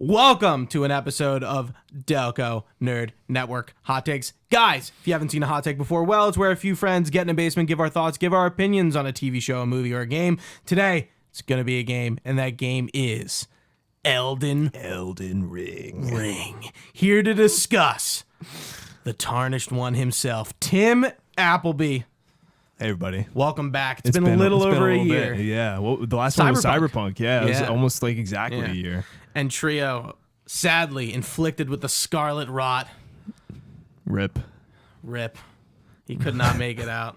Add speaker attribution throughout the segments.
Speaker 1: Welcome to an episode of Delco Nerd Network Hot Takes. Guys, if you haven't seen a hot take before, well, it's where a few friends get in a basement, give our thoughts, give our opinions on a TV show, a movie, or a game. Today, it's going to be a game, and that game is Elden Ring. Here to discuss the tarnished one himself, Tim Appleby.
Speaker 2: Hey, everybody.
Speaker 1: Welcome back. It's been a little over a year.
Speaker 2: Bit. Yeah. Well, the last one was Cyberpunk. Yeah, it was almost like exactly a year.
Speaker 1: And Trio, sadly inflicted with the Scarlet Rot.
Speaker 2: Rip.
Speaker 1: He could not make it out.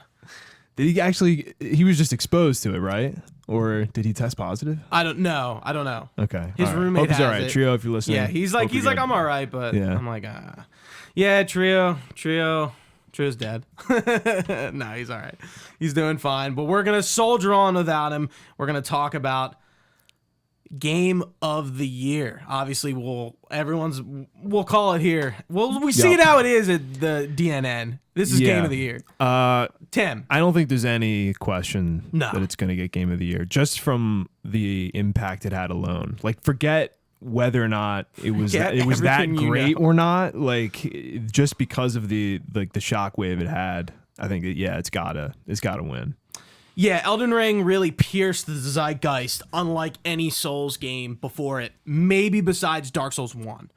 Speaker 2: Did he actually? He was just exposed to it, right? Or did he test positive?
Speaker 1: I don't know.
Speaker 2: Okay.
Speaker 1: His roommate
Speaker 2: Hope he's
Speaker 1: has
Speaker 2: all right.
Speaker 1: it.
Speaker 2: Trio, if you're listening.
Speaker 1: Yeah, he's like I'm all right, but I'm like, yeah, Trio's dead. No, he's all right. He's doing fine. But we're gonna soldier on without him. We're gonna talk about Game of the Year. Obviously, we'll call it here. We see it how it is at the DNN. This is Game of the Year. Tim,
Speaker 2: I don't think there's any question that it's going to get Game of the Year just from the impact it had alone. Like, forget whether or not it was that great or not. Like, just because of the shockwave it had, I think it's gotta win.
Speaker 1: Yeah, Elden Ring really pierced the zeitgeist unlike any Souls game before it, maybe besides Dark Souls 1.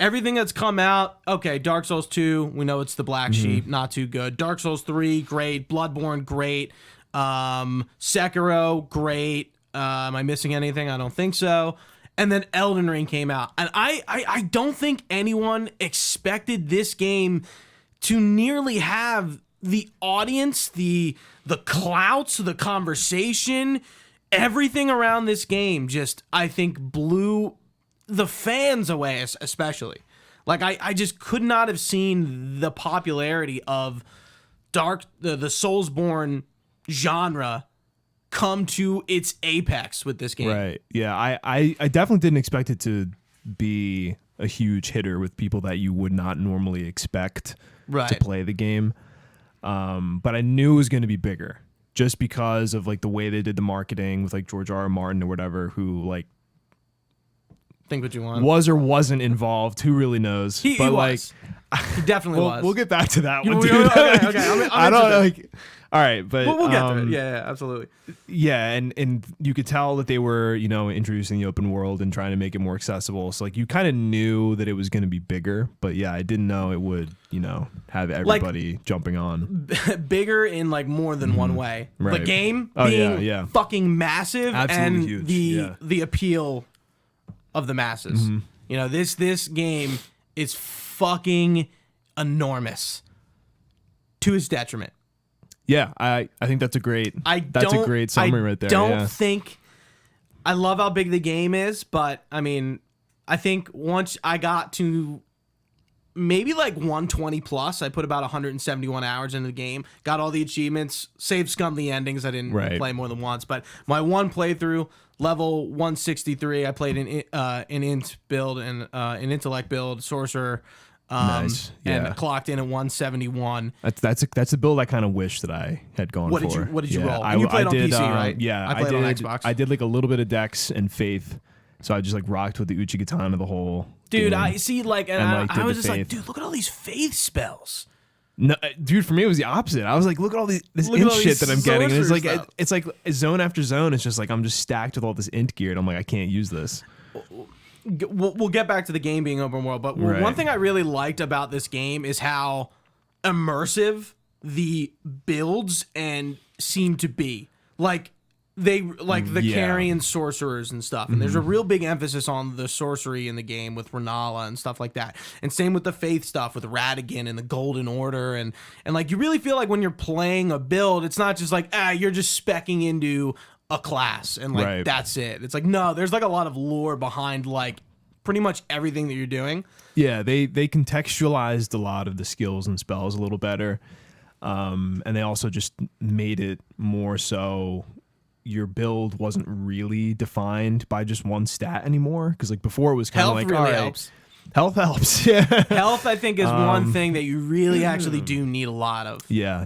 Speaker 1: Everything that's come out, okay, Dark Souls 2, we know it's the black sheep, not too good. Dark Souls 3, great. Bloodborne, great. Sekiro, great. Am I missing anything? I don't think so. And then Elden Ring came out. And I don't think anyone expected this game to nearly have the audience, the clouts, the conversation, everything around this game just, I think, blew the fans away, especially. Like, I just could not have seen the popularity of the Soulsborne genre come to its apex with this game.
Speaker 2: Right. Yeah, I definitely didn't expect it to be a huge hitter with people that you would not normally expect to play the game. But I knew it was going to be bigger just because of like the way they did the marketing with like George R.R. Martin or whatever, who like
Speaker 1: think what you want
Speaker 2: was or wasn't involved. Who really knows?
Speaker 1: He was. He definitely was.
Speaker 2: We'll get back to that one.
Speaker 1: Okay. I don't know.
Speaker 2: All right, but
Speaker 1: we'll get to it. Yeah, absolutely.
Speaker 2: Yeah, and you could tell that they were, introducing the open world and trying to make it more accessible. So like you kind of knew that it was going to be bigger, but yeah, I didn't know it would, have everybody jumping on.
Speaker 1: Bigger in like more than one way.
Speaker 2: Right.
Speaker 1: The game being fucking massive.
Speaker 2: Absolutely
Speaker 1: and
Speaker 2: huge.
Speaker 1: the appeal of the masses. This game is fucking enormous to its detriment.
Speaker 2: Yeah, I think that's a great summary right there.
Speaker 1: I don't think I love how big the game is, but I mean, I think once I got to maybe like 120 plus, I put about 171 hours into the game, got all the achievements, saved scum the endings. I didn't play more than once, but my one playthrough, level 163, I played an int build and an intellect build, sorcerer.
Speaker 2: Nice. Yeah.
Speaker 1: And clocked in at 171.
Speaker 2: That's a build I kind of wish that I had gone for.
Speaker 1: What did you roll? And you played on PC, right?
Speaker 2: Yeah,
Speaker 1: I played on Xbox.
Speaker 2: I did like a little bit of Dex and Faith, so I just like rocked with the Uchigatana the whole
Speaker 1: dude.
Speaker 2: game.
Speaker 1: I see, like, and I was just like, dude, look at all these Faith spells.
Speaker 2: No, dude, for me it was the opposite. I was like, look at all this int shit that I'm getting, and it's like zone after zone. It's just like I'm just stacked with all this int gear, and I'm like, I can't use this.
Speaker 1: We'll get back to the game being open world, but one thing I really liked about this game is how immersive the builds and seem to be. Like the carrion sorcerers and stuff, and there's a real big emphasis on the sorcery in the game with Renala and stuff like that. And same with the faith stuff with Radigan and the Golden Order, and like you really feel like when you're playing a build, it's not just like you're just speccing into a class and like that's it. It's like, no, there's like a lot of lore behind like pretty much everything that you're doing.
Speaker 2: Yeah, they contextualized a lot of the skills and spells a little better, and they also just made it more so your build wasn't really defined by just one stat anymore. Because like before it was kind of like,
Speaker 1: really helps.
Speaker 2: Health helps. Yeah.
Speaker 1: Health, I think, is one thing that you really actually do need a lot of.
Speaker 2: Yeah.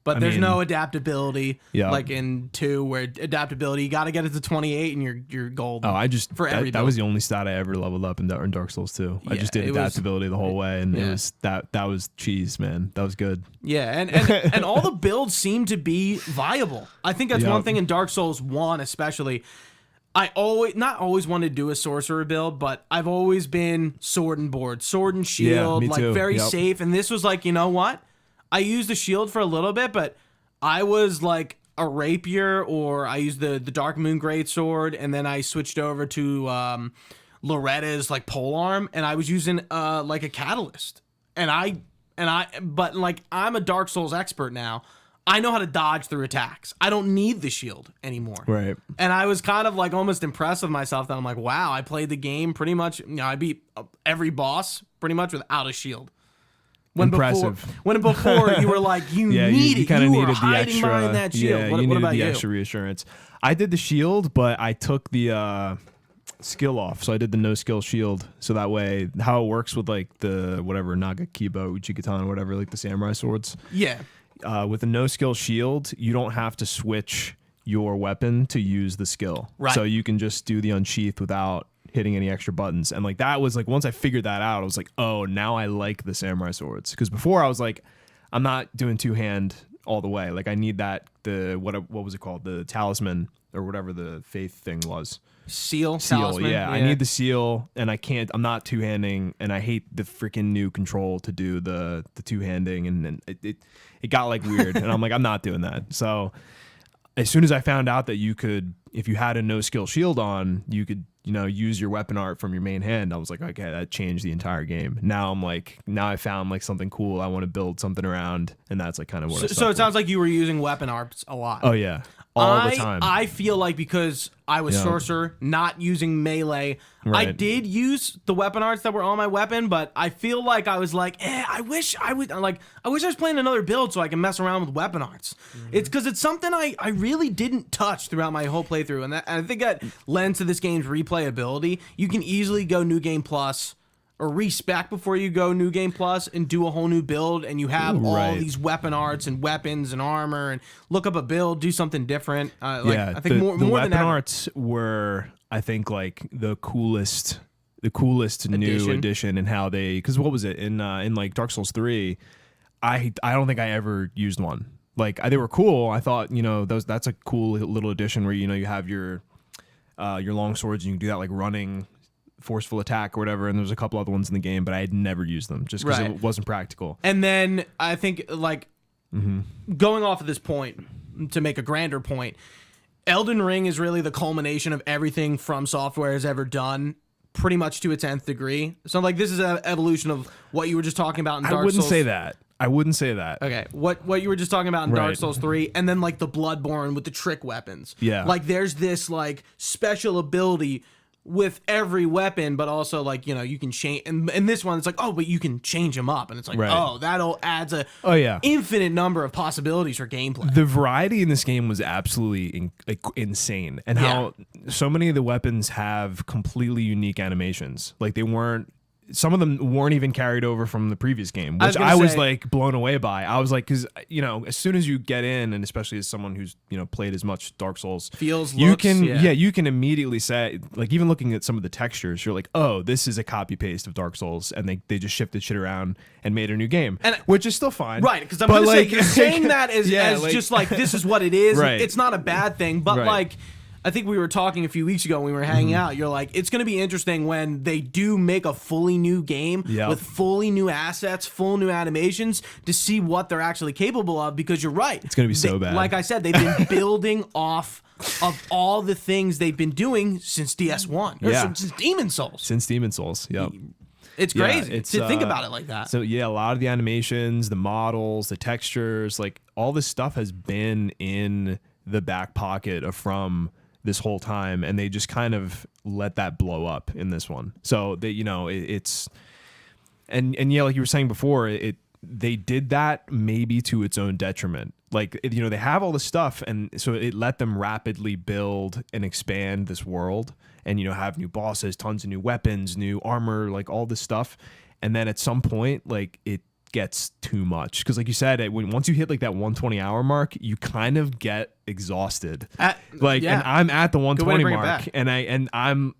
Speaker 1: But there's no adaptability
Speaker 2: Yeah.
Speaker 1: like in 2 where adaptability, you got to get it to 28 and you're golden.
Speaker 2: That was the only stat I ever leveled up in Dark Souls 2. I just did adaptability the whole way, and it was that was cheese, man. That was good.
Speaker 1: Yeah, and all the builds seem to be viable. I think that's one thing in Dark Souls 1 especially. I not always wanted to do a sorcerer build, but I've always been sword and board, sword and shield,
Speaker 2: me too.
Speaker 1: very safe. And this was like, you know what? I used the shield for a little bit, but I was like a rapier, or I used the Dark Moon Greatsword, and then I switched over to Loretta's like polearm, and I was using like a catalyst. But like I'm a Dark Souls expert now. I know how to dodge through attacks. I don't need the shield anymore.
Speaker 2: Right.
Speaker 1: And I was kind of like almost impressed with myself that I'm like, wow, I played the game pretty much. I beat every boss pretty much without a shield.
Speaker 2: Impressive.
Speaker 1: Before you were like, you need it. You kind of needed the extra. Behind that shield.
Speaker 2: Yeah,
Speaker 1: what
Speaker 2: needed
Speaker 1: about
Speaker 2: the extra reassurance. I did the shield, but I took the skill off, so I did the no skill shield. So that way, how it works with like the whatever Naga Kiba, Uchikatana, whatever, like the samurai swords.
Speaker 1: Yeah.
Speaker 2: With a no skill shield, you don't have to switch your weapon to use the skill.
Speaker 1: Right.
Speaker 2: So you can just do the unsheath without hitting any extra buttons. And like that was like, once I figured that out, I was like, oh, now I like the samurai swords. Because before I was like, I'm not doing two-hand all the way. Like I need what was it called? The talisman or whatever the faith thing was.
Speaker 1: Seal,
Speaker 2: yeah. I need the seal, and I'm not two-handing, and I hate the freaking new control to do the two-handing, and it got like weird, and I'm like, I'm not doing that. So as soon as I found out that you could, if you had a no-skill shield on, you could, use your weapon art from your main hand, I was like, okay, that changed the entire game. Now I found like something cool I want to build something around, and that's like kind of what
Speaker 1: So it sounds like you were using weapon arts a lot.
Speaker 2: Oh, yeah. All the time.
Speaker 1: I feel like because I was sorcerer, not using melee, I did use the weapon arts that were on my weapon, but I feel like I was like, I wish I was playing another build so I can mess around with weapon arts. Mm-hmm. It's because it's something I really didn't touch throughout my whole playthrough, and I think that lends to this game's replayability. You can easily go New Game Plus or respec before you go New Game Plus and do a whole new build, and you have all these weapon arts and weapons and armor, and look up a build, do something different. I think more
Speaker 2: weapon
Speaker 1: than ever.
Speaker 2: arts were, I think, like the coolest new addition, and how they, because what was it in like Dark Souls 3? I don't think I ever used one. Like they were cool. I thought that's a cool little addition where you have your long swords, and you can do that like running forceful attack or whatever, and there's a couple other ones in the game, but I had never used them just because it wasn't practical.
Speaker 1: And then I think going off of this point to make a grander point, Elden Ring is really the culmination of everything From Software has ever done, pretty much to its nth degree. So like this is an evolution of what you were just talking about in Dark Souls.
Speaker 2: I wouldn't say that.
Speaker 1: Okay, what you were just talking about in Dark Souls 3, and then like the Bloodborne with the trick weapons.
Speaker 2: Yeah.
Speaker 1: Like there's this like special ability with every weapon, but also like you can change, and in this one it's like, oh, but you can change them up, and it's like, oh, that'll adds a infinite number of possibilities for gameplay.
Speaker 2: The variety in this game was absolutely insane, and how so many of the weapons have completely unique animations. Like some of them weren't even carried over from the previous game, which I was like blown away by. I was like, because as soon as you get in, and especially as someone who's played as much Dark Souls, you can immediately say, like, even looking at some of the textures, you're like, oh, this is a copy paste of Dark Souls, and they just shifted shit around and made a new game, which is still fine,
Speaker 1: right? Because I'm gonna say, you're saying that as just like this is what it is. Right. It's not a bad thing, but like, I think we were talking a few weeks ago when we were hanging out. You're like, it's going to be interesting when they do make a fully new game with fully new assets, full new animations, to see what they're actually capable of, because you're right.
Speaker 2: It's going to be so bad.
Speaker 1: Like I said, they've been building off of all the things they've been doing since DS1. Since Demon Souls.
Speaker 2: Since Demon Souls, yep.
Speaker 1: It's crazy to think about it like that.
Speaker 2: So a lot of the animations, the models, the textures, like all this stuff has been in the back pocket of From this whole time, and they just kind of let that blow up in this one. So they, it's and like you were saying before, they did that maybe to its own detriment. Like, you know, they have all the stuff, and so it let them rapidly build and expand this world, and, you know, have new bosses, tons of new weapons, new armor, like all this stuff. And then at some point, like, it gets too much, because like you said, once you hit like that 120-hour mark, you kind of get exhausted. And I'm at the 120 mark, and I'm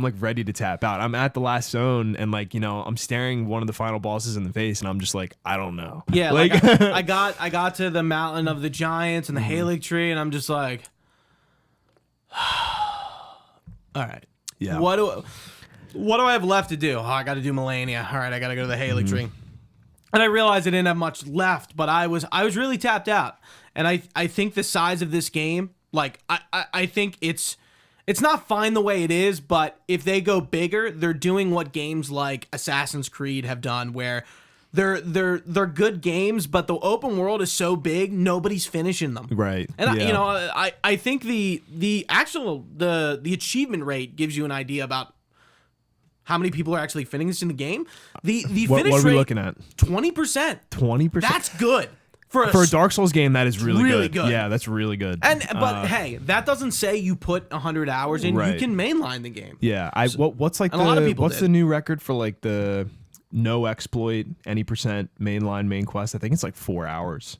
Speaker 2: like ready to tap out. I'm at the last zone, and like, you know, I'm staring one of the final bosses in the face, and I'm just like, I don't know.
Speaker 1: Yeah,
Speaker 2: like
Speaker 1: I got to the mountain of the giants and the Halleck tree, and I'm just like, all right,
Speaker 2: yeah,
Speaker 1: what do I have left to do? Oh, I got to do Melania. All right, I got to go to the Halleck tree. And I realized I didn't have much left, but I was really tapped out. And I think the size of this game, like, I think it's not fine the way it is, but if they go bigger, they're doing what games like Assassin's Creed have done, where they're good games, but the open world is so big, nobody's finishing them.
Speaker 2: Right.
Speaker 1: And you know, I think the achievement rate gives you an idea about how many people are actually finishing the game. The finish rate,
Speaker 2: what are we looking at?
Speaker 1: 20%.
Speaker 2: 20%.
Speaker 1: That's good. For
Speaker 2: a Dark Souls game, that is really good.
Speaker 1: good.
Speaker 2: Yeah, that's really good.
Speaker 1: But hey, that doesn't say you put 100 hours in.
Speaker 2: Right.
Speaker 1: You can mainline the game.
Speaker 2: Yeah. What's like
Speaker 1: a lot of people
Speaker 2: what's the new record for like the no exploit, any percent mainline main quest? I think it's like 4 hours.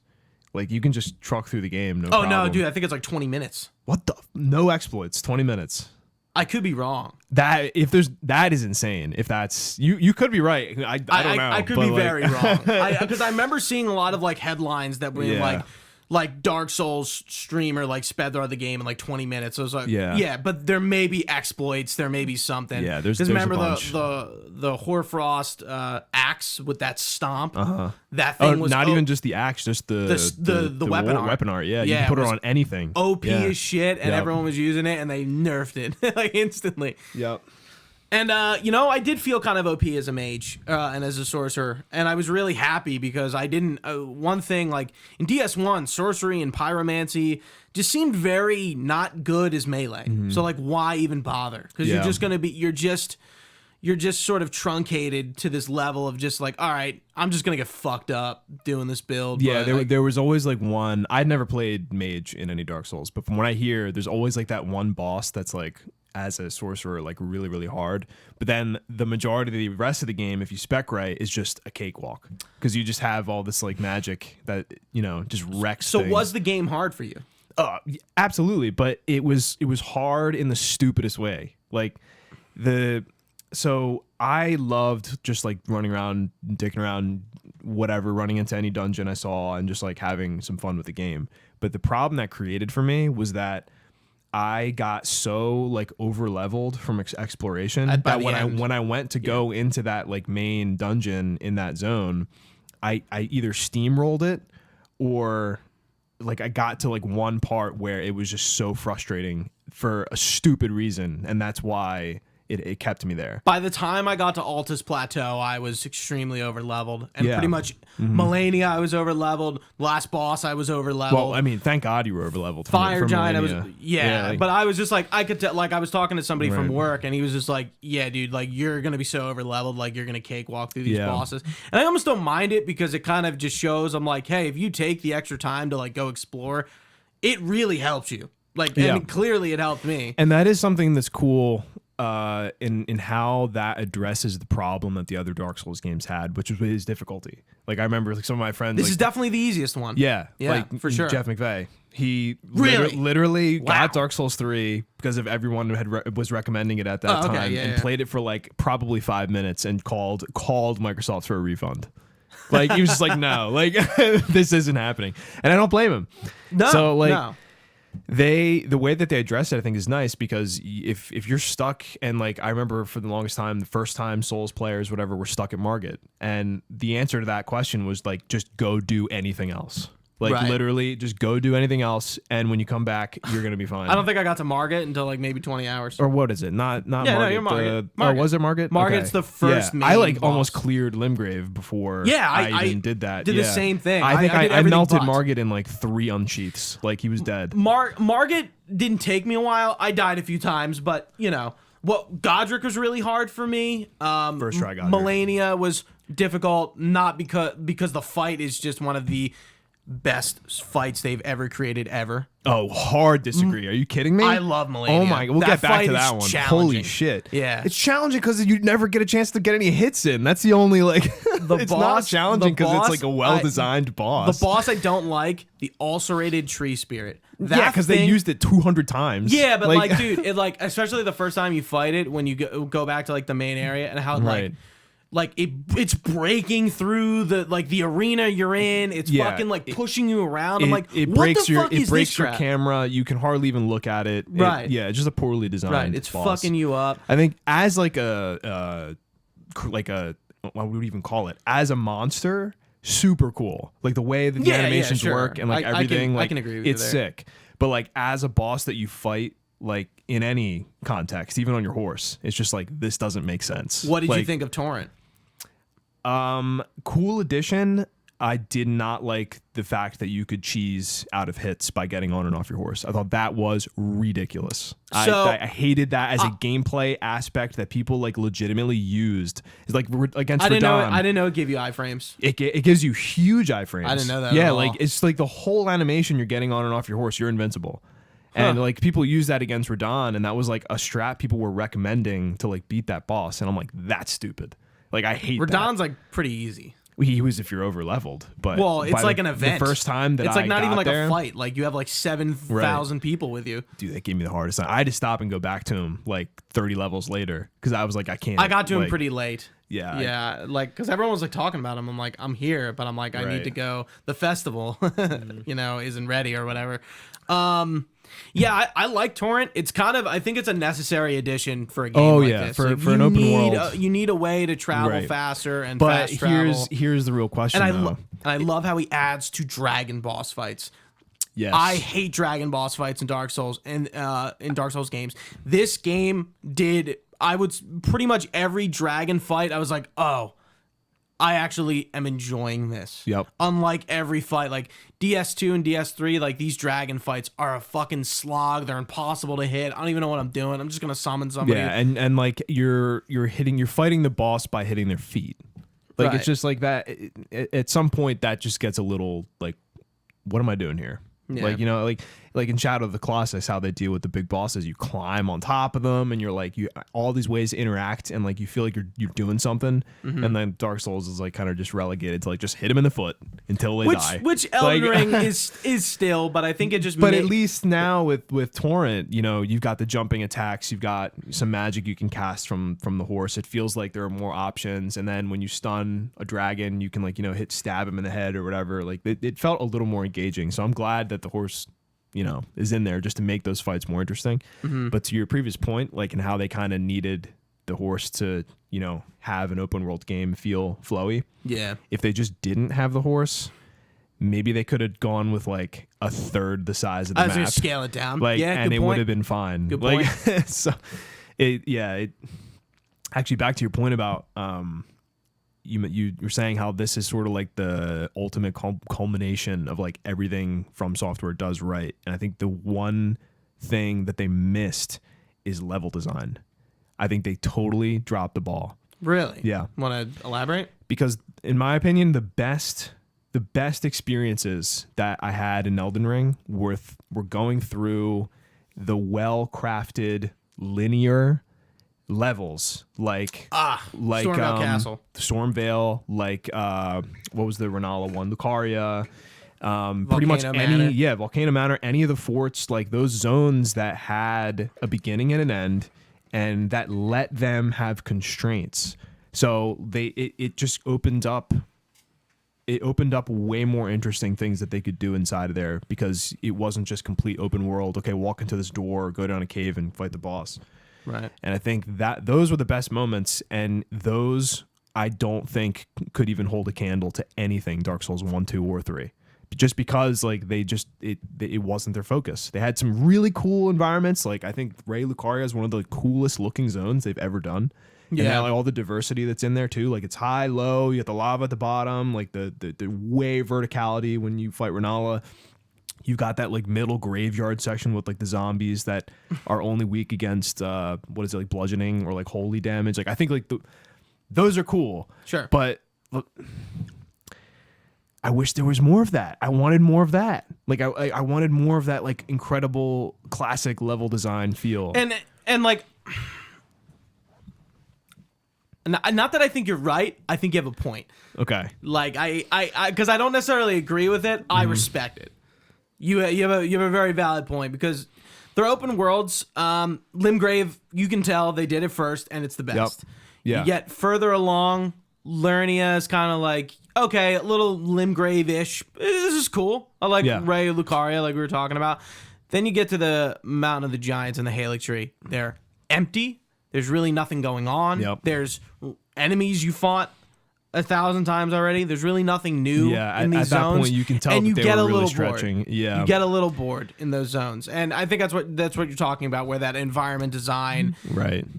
Speaker 2: Like, you can just truck through the game. No problem.
Speaker 1: No, dude, I think it's like 20 minutes.
Speaker 2: What the? No exploits, 20 minutes.
Speaker 1: I could be wrong.
Speaker 2: That is insane. If that's you could be right. I don't know.
Speaker 1: I could be very wrong. Because I remember seeing a lot of like headlines that were like Dark Souls streamer like sped through the game in like 20 minutes. So I was like, yeah, but there may be exploits. There may be something.
Speaker 2: Yeah, there's
Speaker 1: remember
Speaker 2: a bunch.
Speaker 1: the Hoarfrost axe with that stomp. That thing was
Speaker 2: not even just the axe, just the weapon art. Yeah, you can put it on anything.
Speaker 1: OP as shit, and everyone was using it, and they nerfed it like instantly.
Speaker 2: Yep.
Speaker 1: And, you know, I did feel kind of OP as a mage and as a sorcerer. And I was really happy because I didn't... one thing, like, in DS1, sorcery and pyromancy just seemed very not good as melee. So, like, why even bother? Because you're just going to be... You're just sort of truncated to this level of just like, all right, I'm just going to get fucked up doing this build.
Speaker 2: Yeah, there was always like one... I'd never played mage in any Dark Souls, but from what I hear, there's always like that one boss that's like... as a sorcerer, like really, really hard. But then the majority of the rest of the game, if you spec right, is just a cakewalk. Because you just have all this like magic that, you know, just wrecks
Speaker 1: So
Speaker 2: things.
Speaker 1: was the game hard for you?
Speaker 2: Absolutely. But it was hard in the stupidest way. Like so I loved just like running around, dicking around, whatever, running into any dungeon I saw and just like having some fun with the game. But the problem that created for me was that I got so like over leveled from exploration that when I went to go into that like main dungeon in that zone, I either steamrolled it or like I got to like one part where it was just so frustrating for a stupid reason, and that's why it kept me there.
Speaker 1: By the time I got to Altus Plateau, I was extremely over leveled, and pretty much Melania I was over leveled. Last boss I was over leveled.
Speaker 2: Well, I mean, thank God you were over leveled.
Speaker 1: Fire Giant, I was but I was just like I could tell. Like I was talking to somebody from work, and he was just like, "Yeah, dude, like you're gonna be so over leveled, like you're gonna cakewalk through these bosses." And I almost don't mind it because it kind of just shows I'm like, hey, if you take the extra time to like go explore, it really helps you. Like, and clearly it helped me.
Speaker 2: And that is something that's cool. In how that addresses the problem that the other Dark Souls games had, which was his difficulty. Like I remember, like some of my friends.
Speaker 1: This is definitely the easiest one.
Speaker 2: Yeah,
Speaker 1: like for sure.
Speaker 2: Jeff McVeigh. He
Speaker 1: really
Speaker 2: literally got Dark Souls 3 because of everyone who was recommending it at that time, and played it for like probably 5 minutes and called Microsoft for a refund. Like he was just like, no, like this isn't happening, and I don't blame him.
Speaker 1: No,
Speaker 2: so like.
Speaker 1: No.
Speaker 2: The way that they address it, I think, is nice because if you're stuck, and like I remember for the longest time, the first time Souls players, whatever, were stuck at Margit, and the answer to that question was like, just go do anything else. Like literally just go do anything else, and when you come back, you're gonna be fine.
Speaker 1: I don't think I got to Margit until like maybe 20 hours.
Speaker 2: Or what is it? Not Margit.
Speaker 1: No, you're Margit.
Speaker 2: Oh, was it Margit?
Speaker 1: Margit's the first main
Speaker 2: I like
Speaker 1: boss.
Speaker 2: Almost cleared Limgrave before I even did that.
Speaker 1: Did the same thing.
Speaker 2: I think I
Speaker 1: did
Speaker 2: melted
Speaker 1: but.
Speaker 2: Margit in like 3 unsheaths. Like he was dead.
Speaker 1: Margit didn't take me a while. I died a few times, but you know. Godric was really hard for me.
Speaker 2: First try Godric.
Speaker 1: Melania was difficult, not because the fight is just one of the best fights they've ever created ever.
Speaker 2: Oh, hard disagree. Are you kidding me?
Speaker 1: I love Malenia.
Speaker 2: Oh my, we'll get back to that one. Holy shit.
Speaker 1: Yeah.
Speaker 2: It's challenging because you never get a chance to get any hits in. That's the only it's not challenging because it's like a well-designed boss.
Speaker 1: The boss I don't like, the ulcerated tree spirit.
Speaker 2: Because they used it 200 times.
Speaker 1: Yeah, but like dude, it like especially the first time you fight it when you go back to like the main area and how like it's breaking through the arena you're in. It's fucking like pushing you around. I'm like,
Speaker 2: it
Speaker 1: what
Speaker 2: breaks
Speaker 1: the fuck
Speaker 2: your
Speaker 1: is
Speaker 2: breaks
Speaker 1: this
Speaker 2: your
Speaker 1: crap?
Speaker 2: Camera. You can hardly even look at it.
Speaker 1: Right.
Speaker 2: It's just a poorly designed.
Speaker 1: Right. It's
Speaker 2: boss.
Speaker 1: fucking you up.
Speaker 2: I think as like a what would we even call it? As a monster, super cool. Like the way that the animations work and like everything.
Speaker 1: I can agree with you
Speaker 2: it's sick. But like as a boss that you fight, like in any context, even on your horse, it's just like this doesn't make sense.
Speaker 1: What did you think of Torrent?
Speaker 2: Cool addition. I did not like the fact that you could cheese out of hits by getting on and off your horse. I thought that was ridiculous.
Speaker 1: So,
Speaker 2: I hated that as a gameplay aspect that people like legitimately used. It's like against Radon.
Speaker 1: I didn't know it gave you iframes.
Speaker 2: It gives you huge iframes.
Speaker 1: I didn't know that.
Speaker 2: Yeah,
Speaker 1: at all.
Speaker 2: like it's like the whole animation you're getting on and off your horse. You're invincible. And like people use that against Radon, and that was like a strat people were recommending to like beat that boss. And I'm like, that's stupid. Like I hate
Speaker 1: Radon's like pretty easy.
Speaker 2: He was if you're over leveled, but
Speaker 1: it's like an event.
Speaker 2: The first time that
Speaker 1: it's like
Speaker 2: I
Speaker 1: not
Speaker 2: got
Speaker 1: even like
Speaker 2: there,
Speaker 1: a fight. Like you have like 7,000 people with you.
Speaker 2: Dude, that gave me the hardest time. I had to stop and go back to him like 30 levels later because I was like, I can't.
Speaker 1: I got to him pretty late.
Speaker 2: Yeah,
Speaker 1: yeah, like because everyone was like talking about him. I'm like, I'm here, but I'm like, I need to go. The festival, isn't ready or whatever. Yeah, I like Torrent. It's kind of, I think it's a necessary addition for a game like this.
Speaker 2: For an open world.
Speaker 1: You need a way to travel faster and fast travel.
Speaker 2: Here's the real question,
Speaker 1: and I love how he adds to dragon boss fights.
Speaker 2: Yes.
Speaker 1: I hate dragon boss fights in Dark Souls and in Dark Souls games. This game did, I would pretty much every dragon fight, I was like, oh, I actually am enjoying this.
Speaker 2: Yep.
Speaker 1: Unlike every fight, like DS2 and DS3, like these dragon fights are a fucking slog. They're impossible to hit. I don't even know what I'm doing. I'm just gonna summon somebody.
Speaker 2: Yeah, and like you're fighting the boss by hitting their feet. Like it's just like that. At some point, that just gets a little like, what am I doing here? Yeah. Like like in Shadow of the Colossus, how they deal with the big bosses, you climb on top of them, and you're like all these ways to interact, and like you feel like you're doing something, and then Dark Souls is like kind of just relegated to like just hit them in the foot until they die.
Speaker 1: Which Elden Ring is still, but I think it just.
Speaker 2: But at least now with Torrent, you've got the jumping attacks, you've got some magic you can cast from the horse. It feels like there are more options, and then when you stun a dragon, you can like stab him in the head or whatever. Like it felt a little more engaging. So I'm glad that the horse is in there just to make those fights more interesting. But to your previous point, like in how they kind of needed the horse to, have an open world game feel flowy.
Speaker 1: Yeah.
Speaker 2: If they just didn't have the horse, maybe they could have gone with like a third the size of the map.
Speaker 1: Scale it down.
Speaker 2: Like, and it would have been fine.
Speaker 1: Good point.
Speaker 2: So actually back to your point about, you're saying how this is sort of like the ultimate culmination of like everything From Software does right. And I think the one thing that they missed is level design. I think they totally dropped the ball.
Speaker 1: Really?
Speaker 2: Yeah.
Speaker 1: Want to elaborate?
Speaker 2: Because in my opinion, the best experiences that I had in Elden Ring were going through the well-crafted linear levels like
Speaker 1: Stormvale Castle,
Speaker 2: Stormvale, like what was the Renala one, Lucaria, pretty much Volcano Manor, any of the forts, like those zones that had a beginning and an end and that let them have constraints. So it just opened up way more interesting things that they could do inside of there, because it wasn't just complete open world. Okay, walk into this door, go down a cave and fight the boss.
Speaker 1: Right.
Speaker 2: And I think that those were the best moments, and those I don't think could even hold a candle to anything Dark Souls 1, 2, or 3. Just because like it wasn't their focus. They had some really cool environments. Like I think Rey Lucaria is one of the coolest looking zones they've ever done. Yeah, and like all the diversity that's in there too. Like it's high, low, you got the lava at the bottom, like the way verticality when you fight Renala. You've got that like middle graveyard section with like the zombies that are only weak against like bludgeoning or like holy damage. Like I think like those are cool.
Speaker 1: Sure.
Speaker 2: But I wish there was more of that. I wanted more of that. Like I wanted more of that like incredible classic level design feel.
Speaker 1: And like, not that I think you're right. I think you have a point.
Speaker 2: Okay.
Speaker 1: Like because I don't necessarily agree with it. I respect it. You have a very valid point because they're open worlds. Limgrave, you can tell they did it first, and it's the best.
Speaker 2: Yep. Yeah.
Speaker 1: You get further along, Lernia is kind of like, okay, a little Limgrave-ish. This is cool. I like Ray Lucaria, like we were talking about. Then you get to the Mountain of the Giants and the Halig Tree. They're empty. There's really nothing going on.
Speaker 2: Yep.
Speaker 1: There's enemies you fought 1,000 times already. There's really nothing new in these zones.
Speaker 2: At that point, you can tell
Speaker 1: and you
Speaker 2: that they
Speaker 1: get
Speaker 2: were
Speaker 1: a
Speaker 2: really
Speaker 1: little
Speaker 2: stretching.
Speaker 1: Bored.
Speaker 2: Yeah,
Speaker 1: you get a little bored in those zones, and I think that's what you're talking about, where that environment design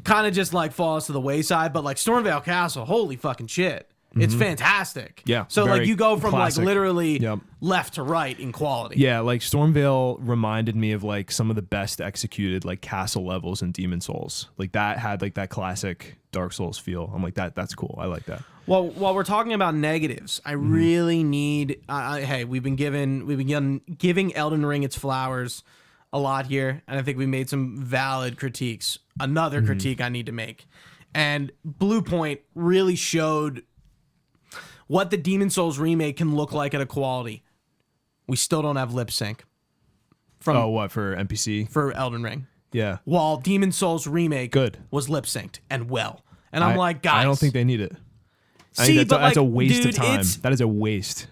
Speaker 1: kind of just like falls to the wayside. But like Stormvale Castle, holy fucking shit. It's fantastic.
Speaker 2: Yeah.
Speaker 1: So like you go from
Speaker 2: classic.
Speaker 1: like literally left to right in quality.
Speaker 2: Yeah, like Stormvale reminded me of like some of the best executed like castle levels in Demon Souls. Like that had like that classic Dark Souls feel. I'm like that's cool. I like that.
Speaker 1: Well, while we're talking about negatives, I really need. Hey, we've been giving Elden Ring its flowers a lot here, and I think we made some valid critiques. Another critique I need to make, and Blue Point really showed what the Demon Souls remake can look like at a quality. We still don't have lip sync.
Speaker 2: For NPC?
Speaker 1: For Elden Ring.
Speaker 2: Yeah.
Speaker 1: While Demon Souls remake was lip synced and well. And I'm like, guys.
Speaker 2: I don't think they need it.
Speaker 1: See,
Speaker 2: that's a waste of time. That is a waste.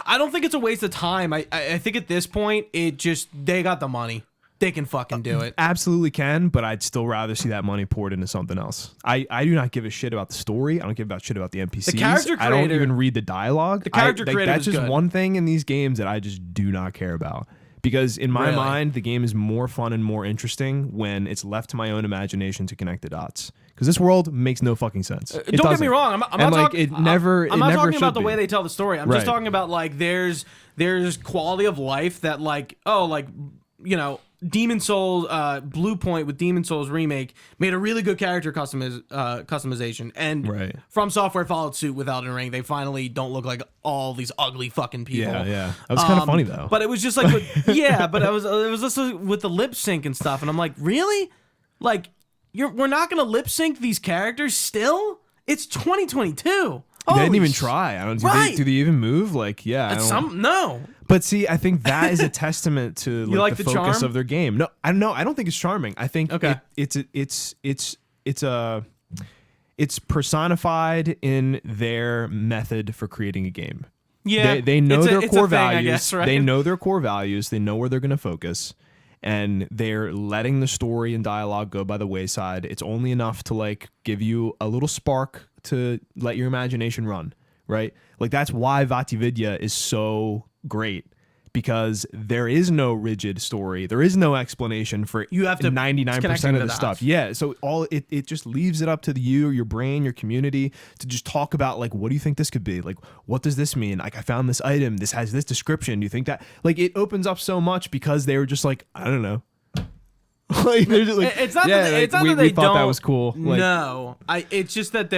Speaker 1: I don't think it's a waste of time. I think at this point, they got the money. They can fucking do it.
Speaker 2: Absolutely can, but I'd still rather see that money poured into something else. I do not give a shit about the story. I don't give a shit about the NPCs.
Speaker 1: The character creator,
Speaker 2: I don't even read the dialogue.
Speaker 1: The character creator
Speaker 2: that's just
Speaker 1: good.
Speaker 2: one thing in these games that I just do not care about. Because in my mind, the game is more fun and more interesting when it's left to my own imagination to connect the dots. Because this world makes no fucking sense.
Speaker 1: Don't get me wrong. I'm not talking about the way they tell the story. I'm just talking about like there's quality of life that Demon Souls, Blue Point with Demon Souls remake made a really good character customization, and From Software followed suit with Elden Ring. They finally don't look like all these ugly fucking people.
Speaker 2: Yeah. That was kind of funny though.
Speaker 1: But it was just like, but it was just with the lip sync and stuff, and I'm like, really, like we're not gonna lip sync these characters still? It's 2022.
Speaker 2: They didn't even try. I don't. Do they even move? Like,
Speaker 1: no.
Speaker 2: But see, I think that is a testament to like the focus
Speaker 1: charm
Speaker 2: of their game. No, I don't think it's charming. I think it's personified in their method for creating a game.
Speaker 1: Yeah,
Speaker 2: they know their core values.
Speaker 1: I guess, right?
Speaker 2: They know their core values. They know where they're going to focus, and they're letting the story and dialogue go by the wayside. It's only enough to like give you a little spark to let your imagination run, right? Like that's why Vatividya is so great, because there is no rigid story. There is no explanation for 99% of the stuff. Yeah, so it just leaves it up to you, your brain, your community to just talk about like, what do you think this could be? Like, what does this mean? Like, I found this item. This has this description. Do you think that? Like, it opens up so much because they were just like, I don't know. Like, like,
Speaker 1: it's not that they
Speaker 2: thought
Speaker 1: don't.
Speaker 2: That was cool. Like,
Speaker 1: no, it's just that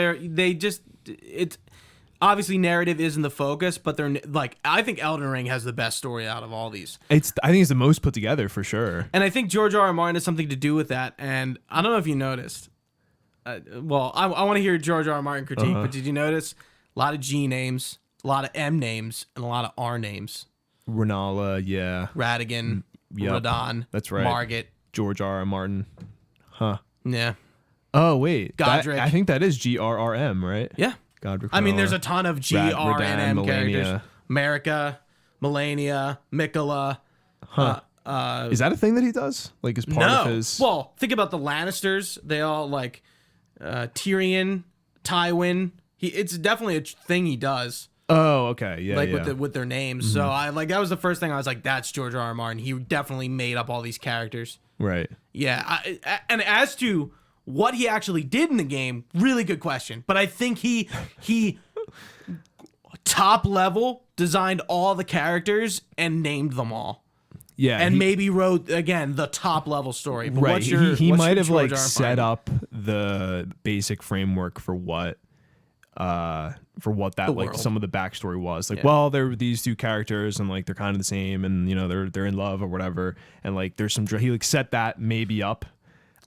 Speaker 1: it's obviously narrative isn't the focus, but they're like, I think Elden Ring has the best story out of all these.
Speaker 2: I think it's the most put together for sure.
Speaker 1: And I think George R.R. Martin has something to do with that. And I don't know if you noticed. I want to hear George R.R. Martin critique, but did you notice a lot of G names, a lot of M names, and a lot of R names?
Speaker 2: Renala, yeah.
Speaker 1: Radigan, Radon.
Speaker 2: That's right.
Speaker 1: Margit.
Speaker 2: George R.R. Martin. Huh.
Speaker 1: Yeah.
Speaker 2: Oh, wait.
Speaker 1: Godric.
Speaker 2: I think that is GRRM, right?
Speaker 1: Yeah.
Speaker 2: Godric.
Speaker 1: I mean, there's a ton of GRNM characters. America, Melania, Mikola.
Speaker 2: Huh. Is that a thing that he does? Like, as part of his...
Speaker 1: Well, think about the Lannisters. They all, like, Tyrion, Tywin. It's definitely a thing he does.
Speaker 2: Oh, okay. Yeah,
Speaker 1: like, with their names. Mm-hmm. So, that was the first thing I was like, that's George R.R. Martin. He definitely made up all these characters.
Speaker 2: Right.
Speaker 1: Yeah. And as to what he actually did in the game, really good question. But I think he top level designed all the characters and named them all.
Speaker 2: Yeah.
Speaker 1: And maybe wrote, again, the top level story. But
Speaker 2: right. He might have like set up the basic framework for what for what that like some of the backstory was. Like, well, there were these two characters and like they're kind of the same, and you know they're in love or whatever, and like there's some he like set that maybe up.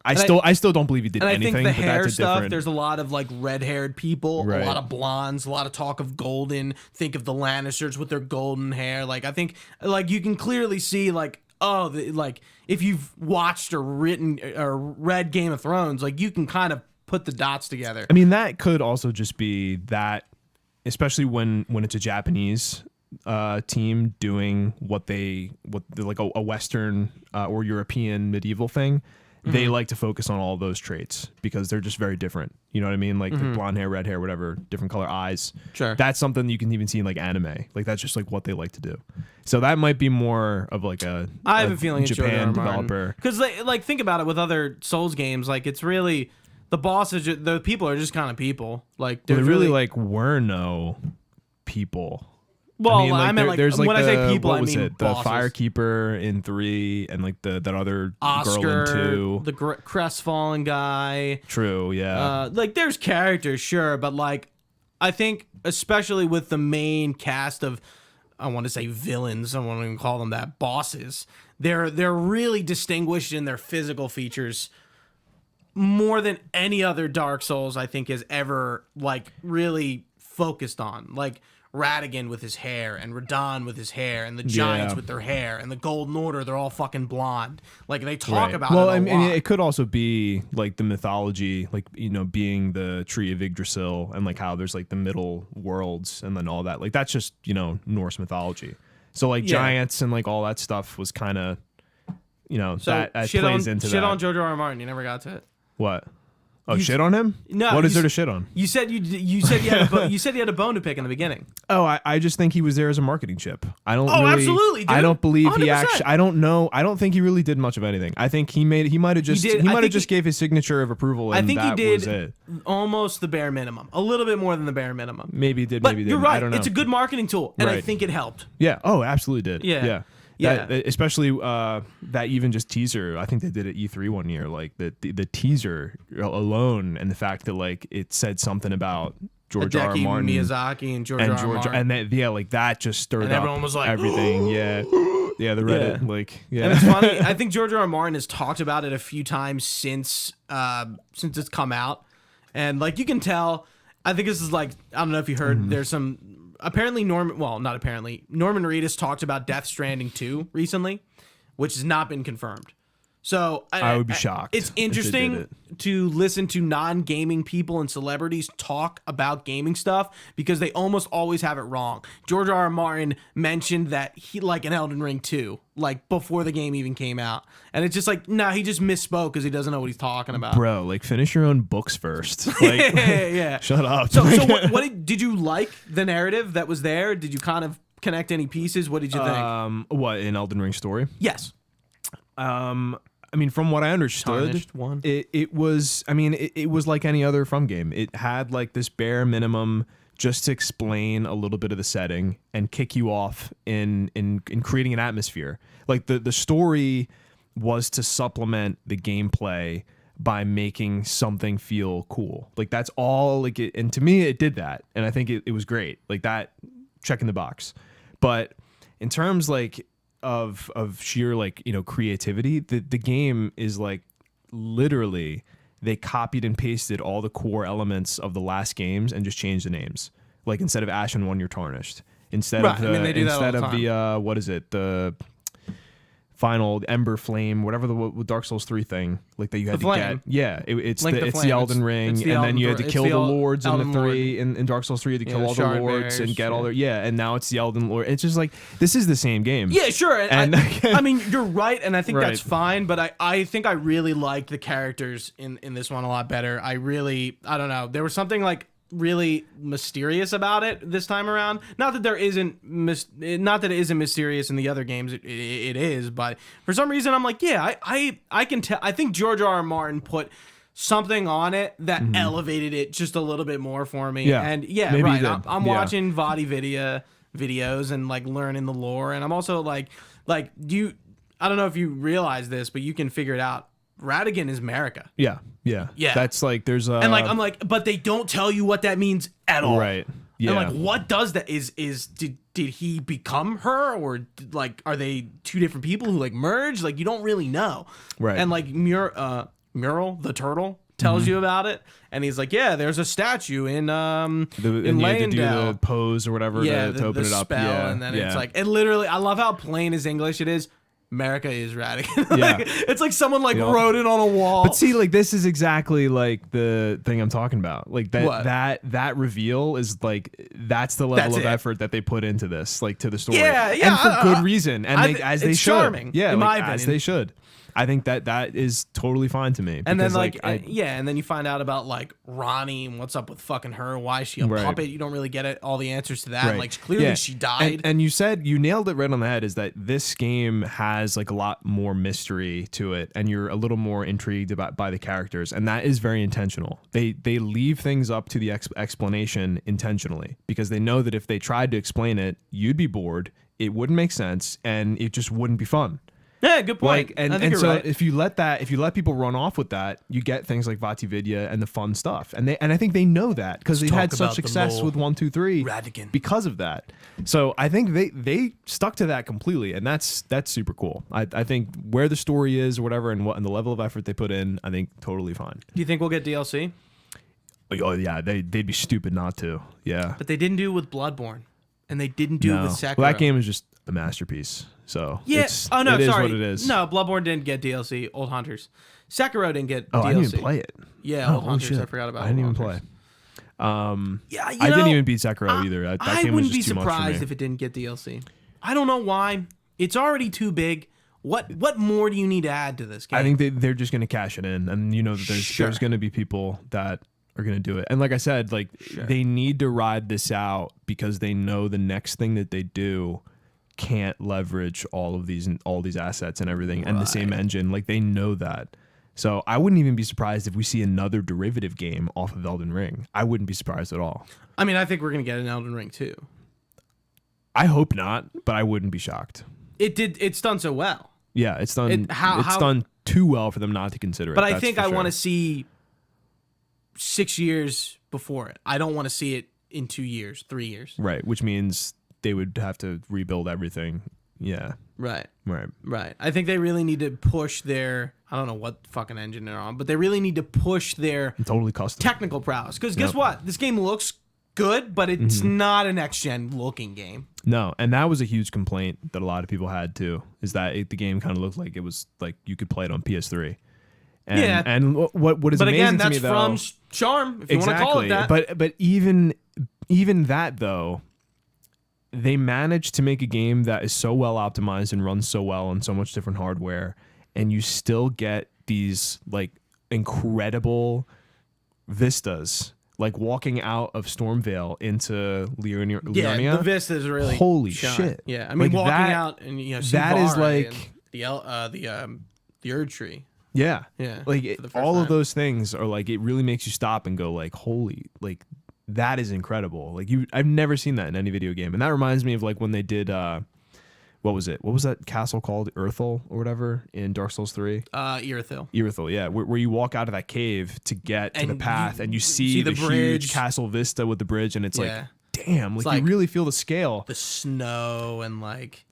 Speaker 2: I still don't believe he did anything.
Speaker 1: And I think the
Speaker 2: but
Speaker 1: hair
Speaker 2: that's
Speaker 1: stuff, there's a lot of like red-haired people,
Speaker 2: Right.
Speaker 1: a lot of blondes, a lot of talk of golden. Think of the Lannisters with their golden hair. Like I think like you can clearly see like like if you've watched or written or read Game of Thrones, like you can kind of put the dots together.
Speaker 2: I mean, that could also just be that, especially when it's a Japanese team doing what like a Western or European medieval thing. They like to focus on all those traits because they're just very different. You know what I mean? Like the blonde hair, red hair, whatever, different color eyes.
Speaker 1: Sure.
Speaker 2: That's something you can even see in like anime. Like that's just like what they like to do. So that might be more of like
Speaker 1: I have a feeling
Speaker 2: Japan
Speaker 1: it's
Speaker 2: developer.
Speaker 1: Because like think about it with other Souls games, like it's really the bosses, the people are just kind of people. Like
Speaker 2: there really like were no people.
Speaker 1: Well,
Speaker 2: I mean, like, there's like
Speaker 1: when I say people,
Speaker 2: what
Speaker 1: I
Speaker 2: was
Speaker 1: mean
Speaker 2: it? The
Speaker 1: bosses.
Speaker 2: Firekeeper in 3, and like that other
Speaker 1: Oscar,
Speaker 2: girl in 2.
Speaker 1: The crestfallen guy.
Speaker 2: True, yeah.
Speaker 1: Like there's characters, sure, but like I think especially with the main cast of, I want to say villains, I don't want to even call them that, bosses. They're really distinguished in their physical features more than any other Dark Souls I think has ever like really focused on. Like Radigan with his hair, and Radon with his hair, and the Giants with their hair, and the Golden Order, they're all fucking blonde. Like, they talk about it a lot. Well, I mean,
Speaker 2: it could also be, like, the mythology, like, you know, being the Tree of Yggdrasil, and, like, how there's, like, the middle worlds, and then all that. Like, that's just, you know, Norse mythology. So, like, giants and, like, all that stuff was kind of, you know, so that plays into that.
Speaker 1: Shit on George R.R. Martin. You never got to it.
Speaker 2: What? Oh, shit on him?
Speaker 1: No.
Speaker 2: What is there to shit on?
Speaker 1: You said you said you had a bone to pick in the beginning.
Speaker 2: Oh, I just think he was there as a marketing chip. I don't.
Speaker 1: Absolutely, dude.
Speaker 2: I don't believe 100%.
Speaker 1: He
Speaker 2: actually. I don't know. I don't think he really did much of anything. I think he might have just gave his signature of approval. And
Speaker 1: I think
Speaker 2: that
Speaker 1: he did
Speaker 2: was it.
Speaker 1: Almost the bare minimum, a little bit more than the bare minimum.
Speaker 2: Maybe he did.
Speaker 1: But
Speaker 2: maybe
Speaker 1: you're
Speaker 2: didn't.
Speaker 1: right.
Speaker 2: I don't know.
Speaker 1: It's a good marketing tool, and I think it helped.
Speaker 2: Yeah. Oh, absolutely did.
Speaker 1: Yeah.
Speaker 2: That, especially that even just teaser. I think they did at E3 one year. Like the teaser alone, and the fact that like it said something about George R. R. Martin,
Speaker 1: Miyazaki, and George R. R. Martin,
Speaker 2: and that like that just stirred
Speaker 1: and
Speaker 2: up
Speaker 1: everyone was like,
Speaker 2: everything. Yeah, the Reddit
Speaker 1: And it's funny. I think George R. R. Martin has talked about it a few times since it's come out, and like you can tell. I think this is like, I don't know if you heard. There's some. Apparently, Norman Reedus talked about Death Stranding 2 recently, which has not been confirmed. So
Speaker 2: I would be shocked.
Speaker 1: It's interesting to listen to non-gaming people and celebrities talk about gaming stuff because they almost always have it wrong. George R. R. Martin mentioned that he like an Elden Ring 2, like before the game even came out. And it's just like, he just misspoke because he doesn't know what he's talking about.
Speaker 2: Bro, like finish your own books first. Like,
Speaker 1: yeah.
Speaker 2: Shut up.
Speaker 1: So what did you like the narrative that was there? Did you kind of connect any pieces? What did you think?
Speaker 2: What, in Elden Ring story?
Speaker 1: Yes.
Speaker 2: I mean, from what I understood, it was like any other From game. It had like this bare minimum just to explain a little bit of the setting and kick you off in creating an atmosphere. Like the story was to supplement the gameplay by making something feel cool. Like that's all. Like it, and to me, it did that, and I think it was great. Like that, checking the box. But in terms like of sheer like, you know, creativity, the game is like literally they copied and pasted all the core elements of the last games and just changed the names. Like instead of Ashen One, you're Tarnished. Instead of the what is it, the final Ember Flame, whatever the Dark Souls 3 thing, like that you had to get. Yeah, it's the Elden Ring, and then you had to kill the lords in the 3 in Dark Souls 3. You had to kill all the lords and get all their and now it's the Elden Lord. It's just like this is the same game.
Speaker 1: Yeah, sure. And I mean, you're right, and I think that's fine. But I think I really liked the characters in this one a lot better. I don't know. There was something like really mysterious about it this time around. Not that it isn't mysterious in the other games. It is, but for some reason I'm like, I can tell. I think George R. R. Martin put something on it that elevated it just a little bit more for me.
Speaker 2: Yeah,
Speaker 1: and right. I'm watching Vadi videos and like learning the lore, and I'm also like I don't know if you realize this, but you can figure it out Radigan is America.
Speaker 2: Yeah. That's like there's a
Speaker 1: and I'm like, but they don't tell you what that means at all.
Speaker 2: Right. Yeah.
Speaker 1: And like, what does that did he become her, or like are they two different people who like merge? Like you don't really know.
Speaker 2: Right.
Speaker 1: And like Mural the turtle tells you about it, and he's like, yeah, there's a statue in
Speaker 2: and you had to do the pose or whatever to open it up.
Speaker 1: Spell,
Speaker 2: yeah.
Speaker 1: And then it's like, it literally, I love how plain as English it is. America is Radigan. Like, it's like someone like wrote it on a wall.
Speaker 2: But see, like this is exactly like the thing I'm talking about. Like that reveal is like that's the level of effort that they put into this, like to the story.
Speaker 1: Yeah,
Speaker 2: and for good reason. And as they should.
Speaker 1: Charming,
Speaker 2: yeah,
Speaker 1: in
Speaker 2: like,
Speaker 1: my opinion.
Speaker 2: as they should. I think that is totally fine to me.
Speaker 1: And then and then you find out about like Ronnie and what's up with fucking her. Why is she a puppet? You don't really get all the answers to that.
Speaker 2: Right.
Speaker 1: Like clearly she died.
Speaker 2: And you nailed it right on the head. Is that this game has like a lot more mystery to it, and you're a little more intrigued by the characters, and that is very intentional. They leave things up to the explanation intentionally because they know that if they tried to explain it, you'd be bored. It wouldn't make sense, and it just wouldn't be fun.
Speaker 1: Yeah, good point.
Speaker 2: Like, and so right. if you let people run off with that, you get things like Vatividya and the fun stuff. And I think they know that because they've had such success with 1, 2, 3
Speaker 1: Radigan
Speaker 2: because of that. So I think they stuck to that completely, and that's super cool. I think where the story is or whatever, and the level of effort they put in, I think totally fine.
Speaker 1: Do you think we'll get DLC?
Speaker 2: Oh yeah, they'd be stupid not to. Yeah,
Speaker 1: but they didn't do it with Bloodborne, and they didn't do it with Sekiro.
Speaker 2: Well, that game is just a masterpiece. So
Speaker 1: yeah,
Speaker 2: it is what it is.
Speaker 1: No, Bloodborne didn't get DLC. Old Hunters, Sekiro didn't get DLC.
Speaker 2: I didn't even play it.
Speaker 1: Yeah, Old Hunters. Shit. I forgot about.
Speaker 2: I didn't even play.
Speaker 1: Yeah,
Speaker 2: I didn't even beat Sekiro either. That
Speaker 1: I
Speaker 2: game
Speaker 1: wouldn't
Speaker 2: was just
Speaker 1: be
Speaker 2: too much for
Speaker 1: surprised
Speaker 2: me.
Speaker 1: if it didn't get DLC. I don't know why. It's already too big. What more do you need to add to this game?
Speaker 2: I think they're just going to cash it in, and you know that there's going to be people that are going to do it. And like I said, like they need to ride this out because they know the next thing that they do can't leverage all these assets and everything and the same engine. Like they know that. So I wouldn't even be surprised if we see another derivative game off of Elden Ring. I wouldn't be surprised at all.
Speaker 1: I mean, I think we're going to get an Elden Ring too.
Speaker 2: I hope not, but I wouldn't be shocked.
Speaker 1: It's done so well.
Speaker 2: Yeah, it's done. It's done too well for them not to consider it.
Speaker 1: But I think I want to see 6 years before it. I don't want to see it in 2 years, 3 years.
Speaker 2: Right, which means they would have to rebuild everything. Yeah.
Speaker 1: Right. I think they really need to push their, I don't know what fucking engine they're on, but they really need to push their
Speaker 2: totally custom
Speaker 1: technical prowess. Because guess what? This game looks good, but it's not a next-gen looking game.
Speaker 2: No, and that was a huge complaint that a lot of people had too, is that the game kind of looked like it was like you could play it on PS3. And, and what is
Speaker 1: but
Speaker 2: amazing
Speaker 1: again,
Speaker 2: to me though,
Speaker 1: that's from charm, if you want to call it that.
Speaker 2: But even that though, they managed to make a game that is so well optimized and runs so well on so much different hardware, and you still get these like incredible vistas, like walking out of Stormvale into Liurnia.
Speaker 1: Yeah, the vistas really
Speaker 2: holy
Speaker 1: shine.
Speaker 2: shit.
Speaker 1: Yeah, I mean
Speaker 2: like
Speaker 1: walking out and see
Speaker 2: that is like
Speaker 1: the Erd tree.
Speaker 2: Yeah, like all of those things are like it really makes you stop and go like holy, like that is incredible. Like I've never seen that in any video game, and that reminds me of like when they did what was it? What was that castle called? Earthel or whatever in Dark Souls 3?
Speaker 1: Irithyll.
Speaker 2: Irithyll, yeah. Where you walk out of that cave to get to the path and you see the huge castle vista with the bridge, and it's like, damn, like you really feel the scale.
Speaker 1: The snow and like...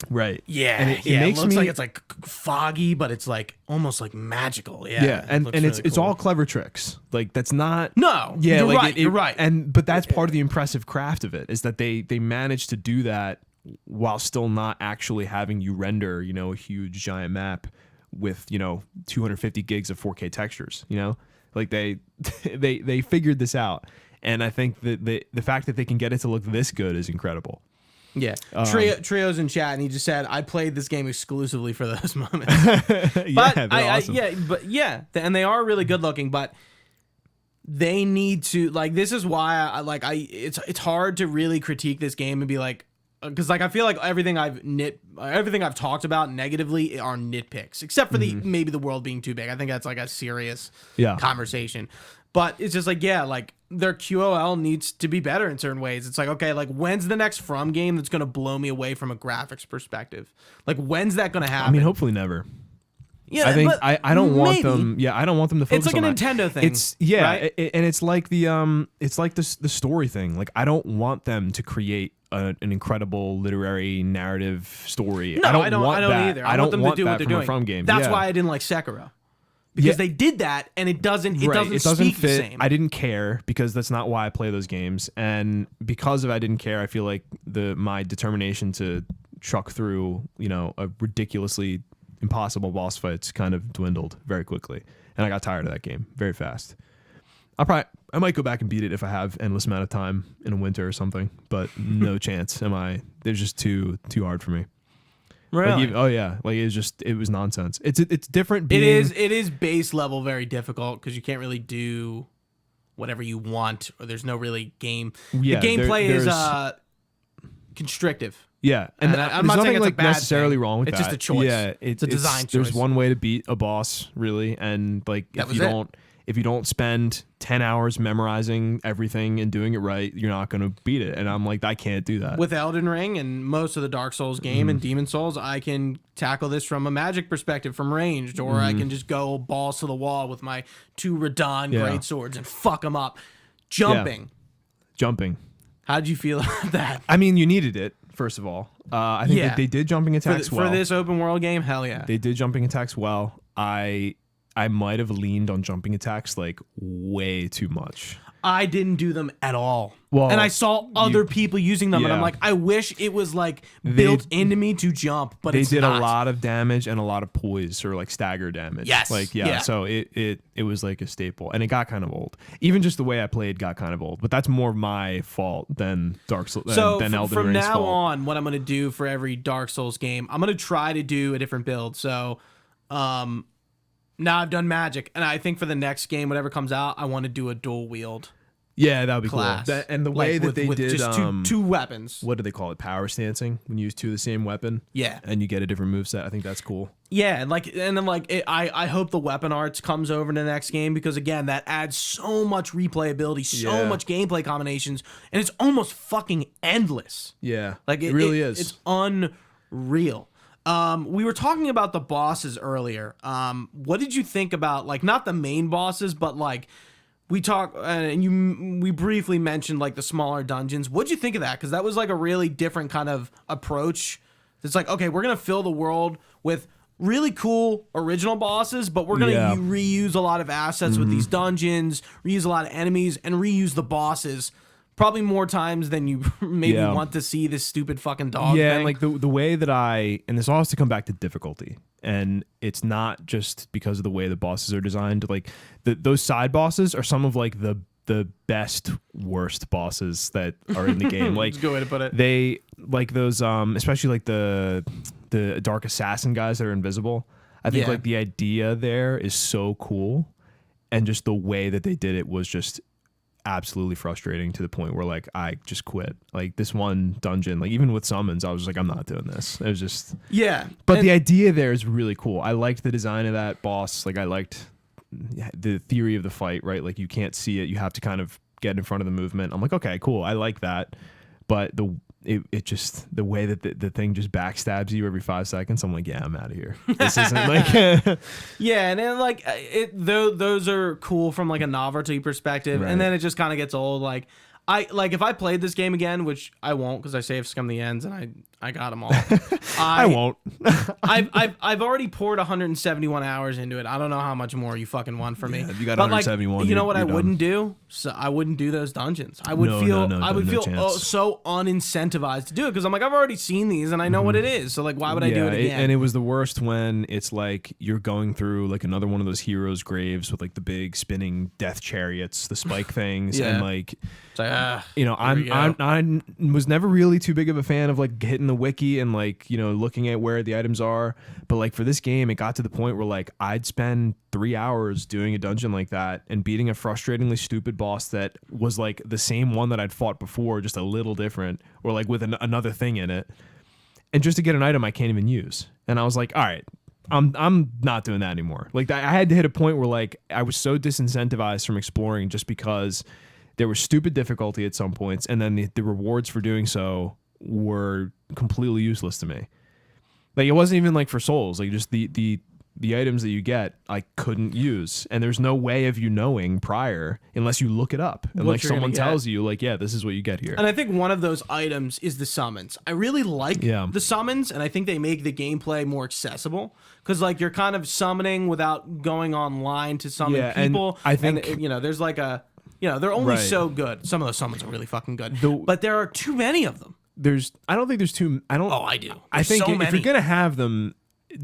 Speaker 2: Right.
Speaker 1: Yeah. And it looks like it's like foggy, but it's like almost like magical. Yeah.
Speaker 2: Yeah. And it's all clever tricks. Like that's not.
Speaker 1: No.
Speaker 2: Yeah.
Speaker 1: You're right.
Speaker 2: But that's part of the impressive craft of it is that they managed to do that while still not actually having you render, you know, a huge giant map with, you know, 250 gigs of 4K textures, you know, like they figured this out. And I think that the fact that they can get it to look this good is incredible.
Speaker 1: Yeah. Trio's in chat and he just said, I played this game exclusively for those moments.
Speaker 2: Awesome.
Speaker 1: And they are really good looking, but they need to, like, this is why it's hard to really critique this game and be like, because like I feel like everything I've talked about negatively are nitpicks, except for maybe the world being too big. I think that's like a serious conversation. But it's just like, like their QOL needs to be better in certain ways. It's like, okay, like when's the next From game that's going to blow me away from a graphics perspective? Like when's that going to happen?
Speaker 2: I mean, hopefully never.
Speaker 1: Yeah,
Speaker 2: I think I don't want them. Yeah, I don't want them to focus.
Speaker 1: It's like
Speaker 2: on
Speaker 1: a Nintendo thing.
Speaker 2: It's
Speaker 1: right?
Speaker 2: And it's like the story thing. Like I don't want them to create an incredible literary narrative story.
Speaker 1: No,
Speaker 2: I don't want that.
Speaker 1: either. I want them to do what they're doing.
Speaker 2: From game.
Speaker 1: That's why I didn't like Sekiro. Because they did that, and it doesn't speak
Speaker 2: fit.
Speaker 1: The same.
Speaker 2: I didn't care because that's not why I play those games, and because of I didn't care, I feel like my determination to truck through, a ridiculously impossible boss fights kind of dwindled very quickly, and I got tired of that game very fast. I might go back and beat it if I have endless amount of time in a winter or something, but no chance. They're just too hard for me.
Speaker 1: Really?
Speaker 2: It was nonsense. It's different.
Speaker 1: It is base level very difficult because you can't really do whatever you want, or there's no really game.
Speaker 2: Yeah,
Speaker 1: the gameplay is constrictive.
Speaker 2: Yeah, and
Speaker 1: I'm not saying it's a bad
Speaker 2: necessarily
Speaker 1: thing.
Speaker 2: wrong with
Speaker 1: it's
Speaker 2: that.
Speaker 1: It's just a choice.
Speaker 2: Yeah,
Speaker 1: it's a design choice.
Speaker 2: There's one way to beat a boss, really, and if you don't spend 10 hours memorizing everything and doing it right, you're not going to beat it. And I'm like, I can't do that.
Speaker 1: With Elden Ring and most of the Dark Souls game and Demon Souls, I can tackle this from a magic perspective, from ranged, or I can just go balls to the wall with my 2 Radon great swords and fuck them up. Jumping. How'd you feel about that?
Speaker 2: I mean, you needed it, first of all. I think that they did jumping attacks well.
Speaker 1: For this open world game, hell yeah.
Speaker 2: They did jumping attacks well. I might have leaned on jumping attacks like way too much.
Speaker 1: I didn't do them at all.
Speaker 2: Well,
Speaker 1: and I saw other people using them, and I'm like, I wish it was like built into me to jump, but it's not.
Speaker 2: They did a lot of damage and a lot of poise or like stagger damage.
Speaker 1: Yes.
Speaker 2: So it was like a staple, and it got kind of old. Even just the way I played got kind of old, but that's more my fault than Dark Souls. Than Elden
Speaker 1: from
Speaker 2: Ring's
Speaker 1: now
Speaker 2: fault.
Speaker 1: on, what I'm going to do for every Dark Souls game, I'm going to try to do a different build. So, now I've done magic, and I think for the next game, whatever comes out, I want to do a dual wield.
Speaker 2: Yeah, that would be
Speaker 1: class.
Speaker 2: Cool. And the way that they did
Speaker 1: just two weapons.
Speaker 2: What do they call it? Power stancing, when you use 2 of the same weapon.
Speaker 1: Yeah,
Speaker 2: and you get a different moveset. I think that's cool.
Speaker 1: Yeah, I hope the weapon arts comes over in the next game, because again, that adds so much replayability, so much gameplay combinations, and it's almost fucking endless.
Speaker 2: Yeah,
Speaker 1: it
Speaker 2: really is.
Speaker 1: It's unreal. We were talking about the bosses earlier. What did you think about, like, not the main bosses, but like we briefly mentioned like the smaller dungeons. What'd you think of that? Because that was like a really different kind of approach. It's like, okay, we're gonna fill the world with really cool original bosses, but we're gonna reuse a lot of assets with these dungeons, reuse a lot of enemies, and reuse the bosses. Probably more times than you maybe want to see this stupid fucking dog thing.
Speaker 2: And like the way that and this all has to come back to difficulty. And it's not just because of the way the bosses are designed. Like those side bosses are some of like the best worst bosses that are in the game. Like,
Speaker 1: that's a good way to put it.
Speaker 2: They like those especially like the dark assassin guys that are invisible. I think like the idea there is so cool, and just the way that they did it was just absolutely frustrating, to the point where like I just quit. Like this one dungeon, like even with summons, I was like, I'm not doing this. It was just But the idea there is really cool. I liked the design of that boss. Like I liked the theory of the fight, right? Like you can't see it, you have to kind of get in front of the movement. I'm like, okay, cool, I like that. But it just, the way that the thing just backstabs you every 5 seconds, I'm like, yeah, I'm out of here. This isn't like
Speaker 1: yeah, and then like those are cool from like a novelty perspective, and then it just kind of gets old. Like if I played this game again, which I won't, because I saved Scum the Ends and I got them all.
Speaker 2: I won't.
Speaker 1: I've already poured 171 hours into it. I don't know how much more you fucking want from me.
Speaker 2: You got 171.
Speaker 1: You know what I wouldn't do? So I wouldn't do those dungeons. I would feel so unincentivized to do it, because I'm like, I've already seen these and I know what it is. So like, why would I do it again?
Speaker 2: And it was the worst when it's like you're going through like another one of those heroes' graves with like the big spinning death chariots, the spike things, and like. You know, I was never really too big of a fan of like hitting the wiki and like, you know, looking at where the items are. But like for this game, it got to the point where like I'd spend 3 hours doing a dungeon like that and beating a frustratingly stupid boss that was like the same one that I'd fought before, just a little different, or like with another thing in it, and just to get an item I can't even use. And I was like, all right, I'm not doing that anymore. Like I had to hit a point where like I was so disincentivized from exploring, just because there was stupid difficulty at some points, and then the rewards for doing so were completely useless to me. Like it wasn't even like for Souls, like just the the items that you get I couldn't use, and there's no way of you knowing prior unless you look it up and like someone tells you like, yeah, this is what you get here.
Speaker 1: And I think one of those items is the summons. I really like the summons, and I think they make the gameplay more accessible because like you're kind of summoning without going online to summon people.
Speaker 2: And I think
Speaker 1: and, there's like a they're only so good. Some of those summons are really fucking good, but there are too many of them.
Speaker 2: I don't think there's too. I don't.
Speaker 1: Oh, I do.
Speaker 2: I think if you're gonna have them,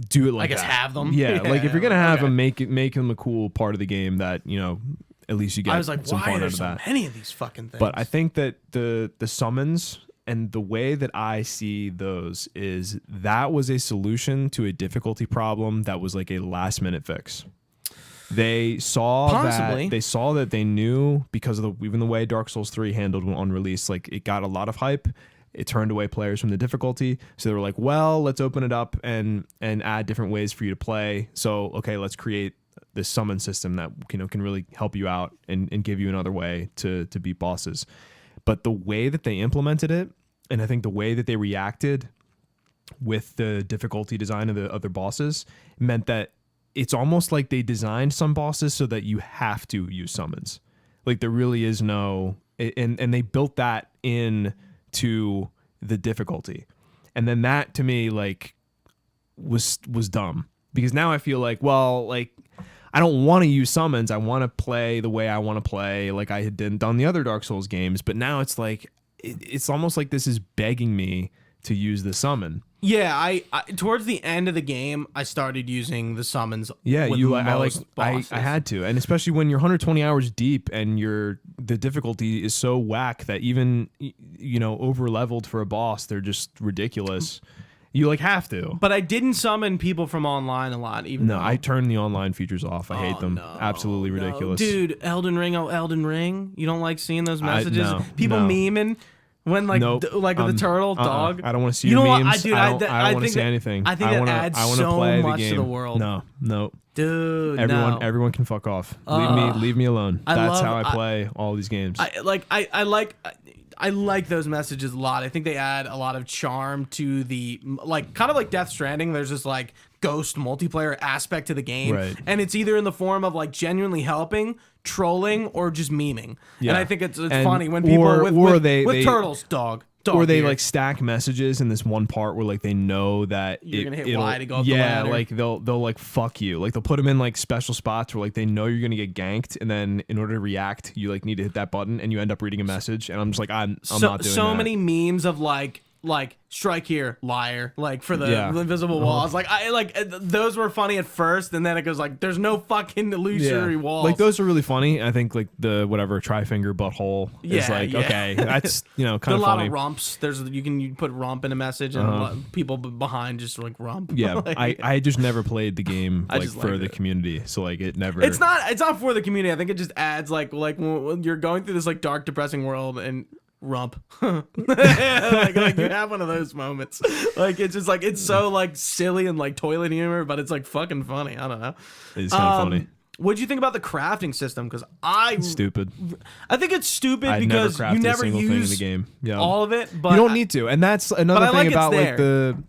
Speaker 2: do it like that.
Speaker 1: Have them.
Speaker 2: Yeah, like if you're gonna have them, make them a cool part of the game that at least you get.
Speaker 1: I was like,
Speaker 2: some
Speaker 1: why
Speaker 2: fun
Speaker 1: are there
Speaker 2: out of
Speaker 1: so
Speaker 2: that.
Speaker 1: many of these fucking things?
Speaker 2: But I think that the summons and the way that I see those is that was a solution to a difficulty problem that was like a last minute fix. They saw that they knew because of even the way Dark Souls 3 handled on release, like it got a lot of hype. It turned away players from the difficulty. So they were like, well, let's open it up and add different ways for you to play. So, okay, let's create this summon system that can really help you out and give you another way to beat bosses. But the way that they implemented it, and I think the way that they reacted with the difficulty design of the other bosses meant that it's almost like they designed some bosses so that you have to use summons. Like there really is no, and they built that in to the difficulty. And then that to me like was dumb because now I feel like, well, like I don't want to use summons. I want to play the way I want to play like I had done the other Dark Souls games. But now it's like, it's almost like this is begging me to use the summon.
Speaker 1: Yeah, I towards the end of the game, I started using the summons.
Speaker 2: Yeah, I had to, and especially when you're 120 hours deep and the difficulty is so whack that even over leveled for a boss, they're just ridiculous. You like have to.
Speaker 1: But I didn't summon people from online a lot.
Speaker 2: I turned the online features off. I hate them. Absolutely ridiculous.
Speaker 1: Dude, Elden Ring. You don't like seeing those messages? People memeing. When like the turtle dog,
Speaker 2: I don't want to see your memes. I don't want to see anything.
Speaker 1: I think that adds so much to the world.
Speaker 2: No,
Speaker 1: dude.
Speaker 2: Everyone can fuck off. Leave me alone. That's how I play all these games.
Speaker 1: I like those messages a lot. I think they add a lot of charm to the kind of like Death Stranding. There's this like ghost multiplayer aspect to the game,
Speaker 2: right.
Speaker 1: And it's either in the form of like genuinely helping, trolling, or just memeing. Yeah. And I think it's funny when people with turtles, dog.
Speaker 2: Or they like stack messages in this one part where like they know that
Speaker 1: you're gonna hit Y to go up the ladder.
Speaker 2: Like they'll like fuck you. Like they'll put them in like special spots where like they know you're gonna get ganked, and then in order to react, you like need to hit that button, and you end up reading a message. And I'm just like I'm not doing that.
Speaker 1: So many memes of like strike here, liar, like for the invisible walls. Like those were funny at first, and then it goes like there's no fucking illusory walls.
Speaker 2: Like those are really funny. I think like the whatever tri-finger butthole is like okay, that's kind of funny.
Speaker 1: A lot of rumps. You can put rump in a message, and people behind just like rump.
Speaker 2: Yeah, I just never played the game like for the community, so like it never.
Speaker 1: It's not for the community. I think it just adds like when you're going through this like dark, depressing world and. Rump. like you have one of those moments. Like it's just like it's so like silly and like toilet humor, but it's like fucking funny. I don't know.
Speaker 2: It's kind of funny.
Speaker 1: What'd you think about the crafting system? Because
Speaker 2: stupid.
Speaker 1: I think it's stupid because you never use
Speaker 2: thing in the game. Yeah.
Speaker 1: all of it. But
Speaker 2: you don't need to, and that's another thing about like the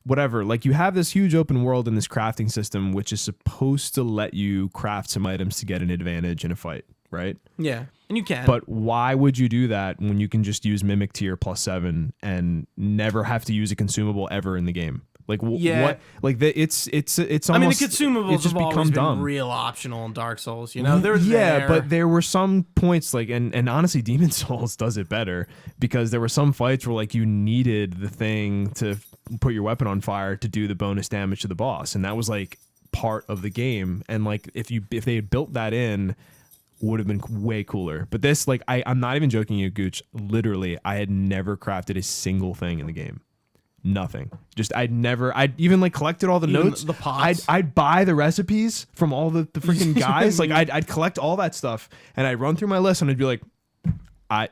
Speaker 2: whatever. Like you have this huge open world in this crafting system, which is supposed to let you craft some items to get an advantage in a fight, right?
Speaker 1: Yeah. And you can.
Speaker 2: But why would you do that when you can just use Mimic Tier +7 and never have to use a consumable ever in the game? Like what? Like it's almost.
Speaker 1: I mean, the consumables
Speaker 2: just
Speaker 1: have always been
Speaker 2: dumb.
Speaker 1: real optional in Dark Souls. They're there.
Speaker 2: But there were some points like, and honestly, Demon Souls does it better because there were some fights where like you needed the thing to put your weapon on fire to do the bonus damage to the boss, and that was like part of the game. And like if they had built that in. Would have been way cooler. But this, like, I'm not even joking you, Gooch. Literally, I had never crafted a single thing in the game. Nothing. I'd even like collected all the notes.
Speaker 1: The pots.
Speaker 2: I'd buy the recipes from all the freaking guys. Like I'd collect all that stuff and I'd run through my list and I'd be like,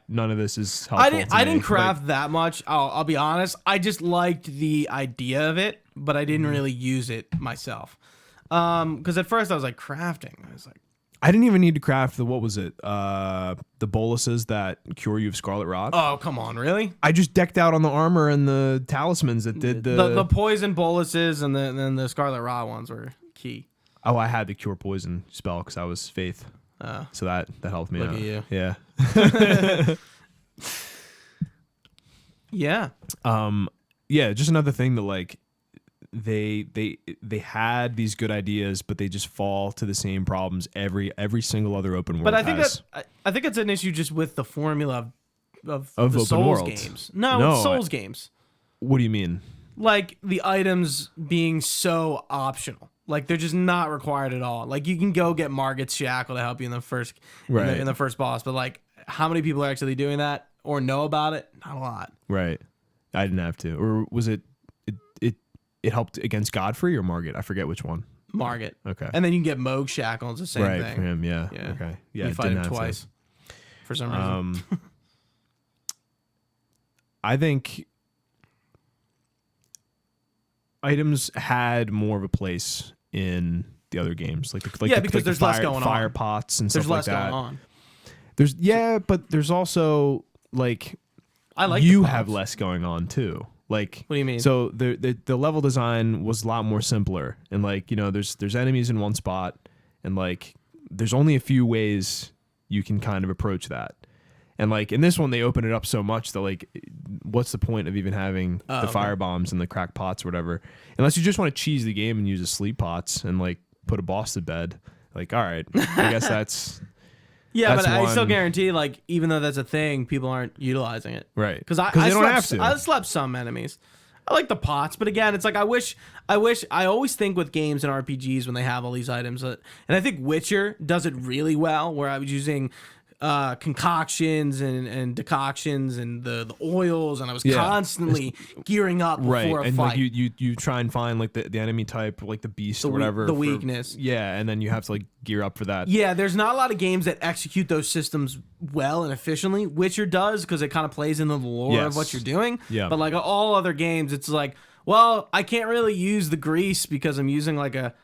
Speaker 2: none of this is helpful.
Speaker 1: I didn't craft that much. I'll be honest. I just liked the idea of it, but I didn't really use it myself. Because at first I was like crafting. I was like.
Speaker 2: I didn't even need to craft the boluses that cure you of Scarlet Rot.
Speaker 1: Oh, come on, really?
Speaker 2: I just decked out on the armor and the talismans that did
Speaker 1: the poison boluses and then the Scarlet Rot ones were key.
Speaker 2: Oh, I had the cure poison spell because I was faith. So that helped me
Speaker 1: look
Speaker 2: out.
Speaker 1: At you.
Speaker 2: Yeah.
Speaker 1: Yeah.
Speaker 2: Yeah, just another thing that like they had these good ideas, but they just fall to the same problems every single other open world.
Speaker 1: But I think I think it's an issue just with the formula of the
Speaker 2: open
Speaker 1: Souls
Speaker 2: worlds.
Speaker 1: games. No, it's Souls games.
Speaker 2: What do you mean?
Speaker 1: Like the items being so optional. Like they're just not required at all. Like you can go get Margit's Shackle to help you in the first in the first boss, but like how many people are actually doing that or know about it? Not a lot.
Speaker 2: Right. I didn't have to. Or was it helped against Godfrey or Margit? I forget which one.
Speaker 1: Margit.
Speaker 2: Okay.
Speaker 1: And then you can get Moog Shackle. It's the same thing.
Speaker 2: Right, for him, yeah. Okay. Yeah,
Speaker 1: you fight him twice for some reason.
Speaker 2: I think items had more of a place in the other games,
Speaker 1: because there's less going on.
Speaker 2: Fire pots and stuff like that.
Speaker 1: There's less going on.
Speaker 2: But there's also like
Speaker 1: I like
Speaker 2: you have less going on too. Like,
Speaker 1: what do you mean?
Speaker 2: So the level design was a lot more simpler, and like there's enemies in one spot, and like there's only a few ways you can kind of approach that. And like in this one, they open it up so much that like, what's the point of even having the fire bombs and the crack pots or whatever? Unless you just want to cheese the game and use the sleep pots and like put a boss to bed. Like, all right, I guess that's
Speaker 1: yeah, but I still guarantee, like, even though that's a thing, people aren't utilizing it,
Speaker 2: right?
Speaker 1: Because they don't have to. I slept some enemies. I like the pots, but again, it's like I always think with games and RPGs when they have all these items, and I think Witcher does it really well, where I was using concoctions and decoctions and the oils, and I was constantly gearing up before a
Speaker 2: and
Speaker 1: fight.
Speaker 2: Like you try and find like the enemy type, like the beast or whatever,
Speaker 1: the weakness.
Speaker 2: Yeah, and then you have to like gear up for that.
Speaker 1: Yeah, there's not a lot of games that execute those systems well and efficiently. Witcher does, because it kind of plays into the lore of what you're doing.
Speaker 2: Yeah.
Speaker 1: But like all other games, it's like, well, I can't really use the grease because I'm using like a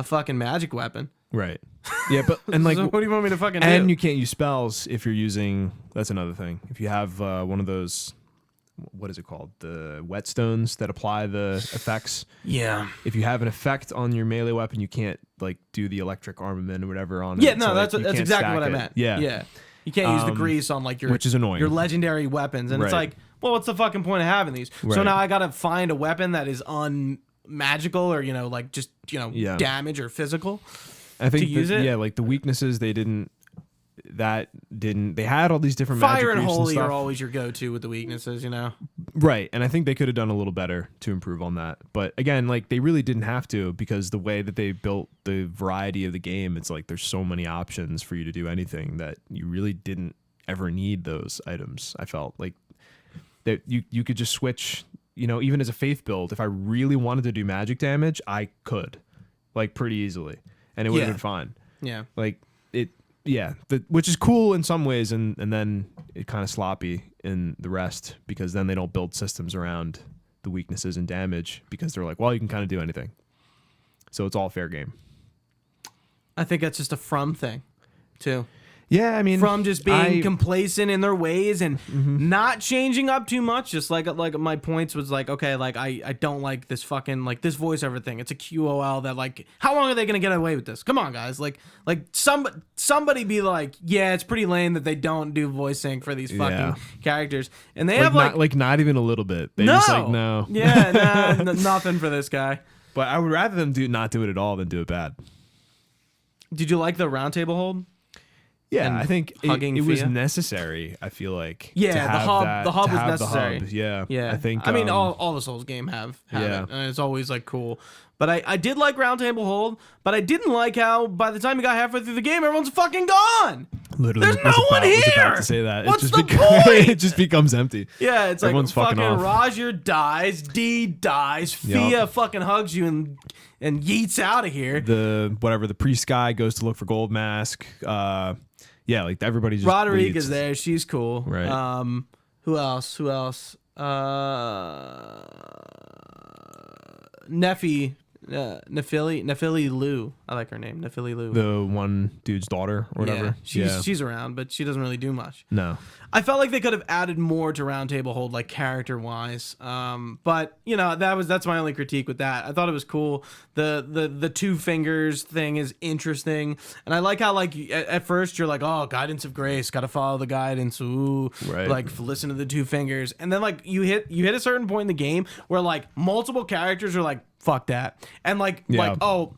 Speaker 1: fucking magic weapon.
Speaker 2: Right. Yeah, but and like,
Speaker 1: so what do you want me to fucking do?
Speaker 2: And you can't use spells if you're using. That's another thing. If you have one of those, what is it called? The whetstones that apply the effects.
Speaker 1: Yeah.
Speaker 2: If you have an effect on your melee weapon, you can't like do the electric armament or whatever on
Speaker 1: it.
Speaker 2: Yeah,
Speaker 1: no, that's exactly what I meant.
Speaker 2: Yeah.
Speaker 1: Yeah. You can't use the grease on like
Speaker 2: which is annoying.
Speaker 1: Your legendary weapons, and it's like, well, what's the fucking point of having these? So now I gotta find a weapon that is unmagical or like just damage or physical.
Speaker 2: I think
Speaker 1: to use it.
Speaker 2: Yeah, like the weaknesses they had all these different
Speaker 1: fire
Speaker 2: magic
Speaker 1: and holy
Speaker 2: and
Speaker 1: are always your go-to with the weaknesses,
Speaker 2: Right, and I think they could have done a little better to improve on that. But again, like they really didn't have to, because the way that they built the variety of the game, it's like there's so many options for you to do anything that you really didn't ever need those items. I felt like that you could just switch, even as a faith build, if I really wanted to do magic damage, I could, like pretty easily. And it would have been fine.
Speaker 1: Yeah.
Speaker 2: Like it, which is cool in some ways, and then it kind of sloppy in the rest, because then they don't build systems around the weaknesses and damage, because they're like, well, you can kind of do anything. So it's all fair game.
Speaker 1: I think that's just a From thing, too.
Speaker 2: Yeah, I mean,
Speaker 1: From just being complacent in their ways and not changing up too much. Just like my points was like, okay, like I don't like this fucking like this voiceover thing. It's a QOL that like, how long are they gonna get away with this? Come on, guys. Like somebody be like, yeah, it's pretty lame that they don't do voice sync for these fucking characters, and they have
Speaker 2: not even a little bit. They just like no,
Speaker 1: yeah, nothing for this guy.
Speaker 2: But I would rather them not do it at all than do it bad.
Speaker 1: Did you like the roundtable hold?
Speaker 2: Yeah, I think it was necessary. I feel like
Speaker 1: the hub was necessary.
Speaker 2: Yeah. I think.
Speaker 1: I mean, all the Souls game have it, and it's always like cool. But I did like Roundtable Hold, but I didn't like how by the time you got halfway through the game, everyone's fucking gone.
Speaker 2: Literally,
Speaker 1: there's no one here.
Speaker 2: I was about to say that.
Speaker 1: What's the point?
Speaker 2: It just becomes empty.
Speaker 1: Yeah, it's
Speaker 2: everyone's
Speaker 1: like
Speaker 2: fucking off.
Speaker 1: Roger dies, D dies, Fia fucking hugs you and yeets out of here.
Speaker 2: The priest guy goes to look for Gold Mask. Yeah, like everybody just
Speaker 1: Roderick is there. She's cool.
Speaker 2: Right.
Speaker 1: Who else? Neffy Nephili Lou. I like her name, Nephili Lou.
Speaker 2: The one dude's daughter or whatever.
Speaker 1: She's around, but she doesn't really do much.
Speaker 2: No.
Speaker 1: I felt like they could have added more to Roundtable Hold, like character wise. But you know, that's my only critique with that. I thought it was cool. The two fingers thing is interesting, and I like how like at first you're like, oh, guidance of grace, got to follow the guidance. Ooh,
Speaker 2: right.
Speaker 1: Like listen to the two fingers, and then like you hit a certain point in the game where like multiple characters are like, fuck that, and like oh,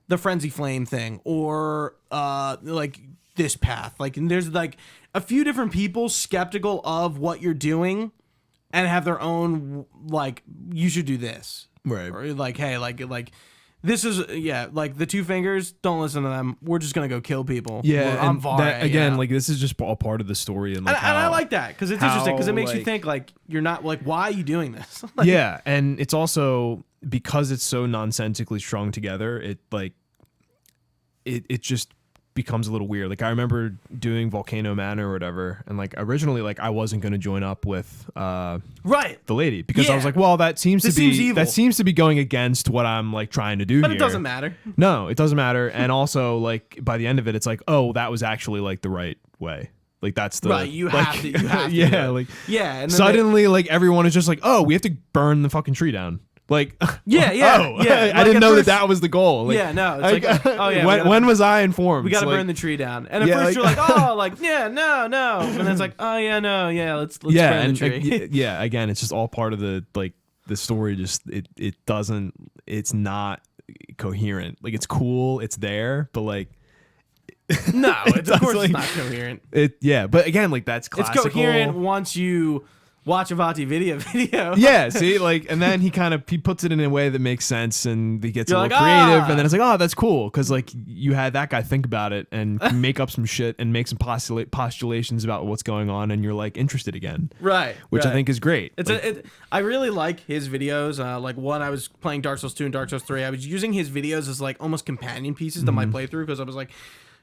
Speaker 1: the frenzy flame thing, or like this path, like, and there's like a few different people skeptical of what you're doing and have their own like, you should do this,
Speaker 2: right?
Speaker 1: Or like, hey, like this is like the two fingers, don't listen to them, we're just gonna go kill people.
Speaker 2: I'm Vare, again, like this is just all part of the story, and like
Speaker 1: and I like that because it's interesting, because it makes you think like you're not like, why are you doing this? Like,
Speaker 2: yeah, and it's also because it's so nonsensically strung together, it like it just becomes a little weird. Like I remember doing Volcano Manor or whatever, and like originally like I wasn't going to join up with the lady, because I was like, well, that seems to be going against what I'm like trying to do
Speaker 1: but
Speaker 2: here.
Speaker 1: It doesn't matter.
Speaker 2: No, it doesn't matter. And also like by the end of it, it's like, oh, that was actually like the right way. Like that's the
Speaker 1: right. You
Speaker 2: like,
Speaker 1: have to. You have to.
Speaker 2: Yeah. Like
Speaker 1: and
Speaker 2: suddenly like everyone is just like, oh, we have to burn the fucking tree down. Like
Speaker 1: I
Speaker 2: didn't know that was the goal. Like,
Speaker 1: it's like oh yeah.
Speaker 2: When was I informed?
Speaker 1: We got to burn the tree down. And at first you're like, oh, like no, and then it's like, oh yeah, no, yeah, let's burn the tree.
Speaker 2: Again, it's just all part of the like the story. Just it's not coherent. Like it's cool, it's there, but like
Speaker 1: no, it's of course it's not coherent.
Speaker 2: But again, like that's classical.
Speaker 1: It's coherent once you watch a Vati video.
Speaker 2: Yeah, see, like, and then he puts it in a way that makes sense, and he gets a little creative, and then it's like, oh, that's cool, because like you had that guy think about it and make up some shit and make some postulations about what's going on, and you're like interested again,
Speaker 1: right?
Speaker 2: Which I think is great.
Speaker 1: I really like his videos. Like when I was playing Dark Souls 2 and Dark Souls 3, I was using his videos as like almost companion pieces to my playthrough, because I was like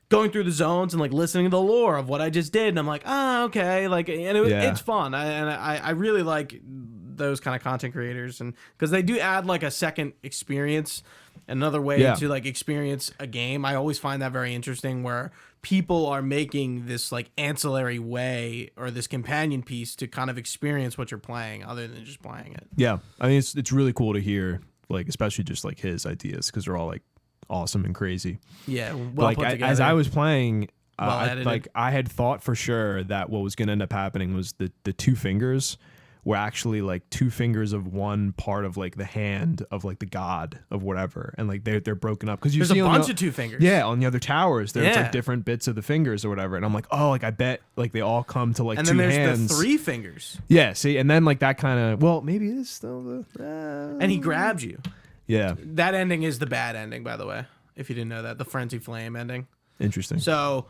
Speaker 1: going through the zones and like listening to the lore of what I just did, and I'm like, okay, like, and it's fun. I really like those kind of content creators, and because they do add like a second experience, another way to like experience a game. I always find that very interesting, where people are making this like ancillary way or this companion piece to kind of experience what you're playing, other than just playing it.
Speaker 2: Yeah, I mean it's really cool to hear, like especially just like his ideas, because they're all like awesome and crazy.
Speaker 1: Yeah,
Speaker 2: like as I was playing, I had thought for sure that what was going to end up happening was the two fingers were actually like two fingers of one part of like the hand of like the god of whatever, and like they're broken up, because
Speaker 1: there's a bunch of two fingers.
Speaker 2: Yeah, on the other towers there's like different bits of the fingers or whatever, and I'm like, oh, like I bet like they all come to like
Speaker 1: and
Speaker 2: two hands.
Speaker 1: And then there's the three fingers.
Speaker 2: Yeah, see, and then like that kind of, well, maybe it is still the
Speaker 1: and he grabs you.
Speaker 2: Yeah.
Speaker 1: That ending is the bad ending, by the way, if you didn't know that. The Frenzy Flame ending.
Speaker 2: Interesting.
Speaker 1: So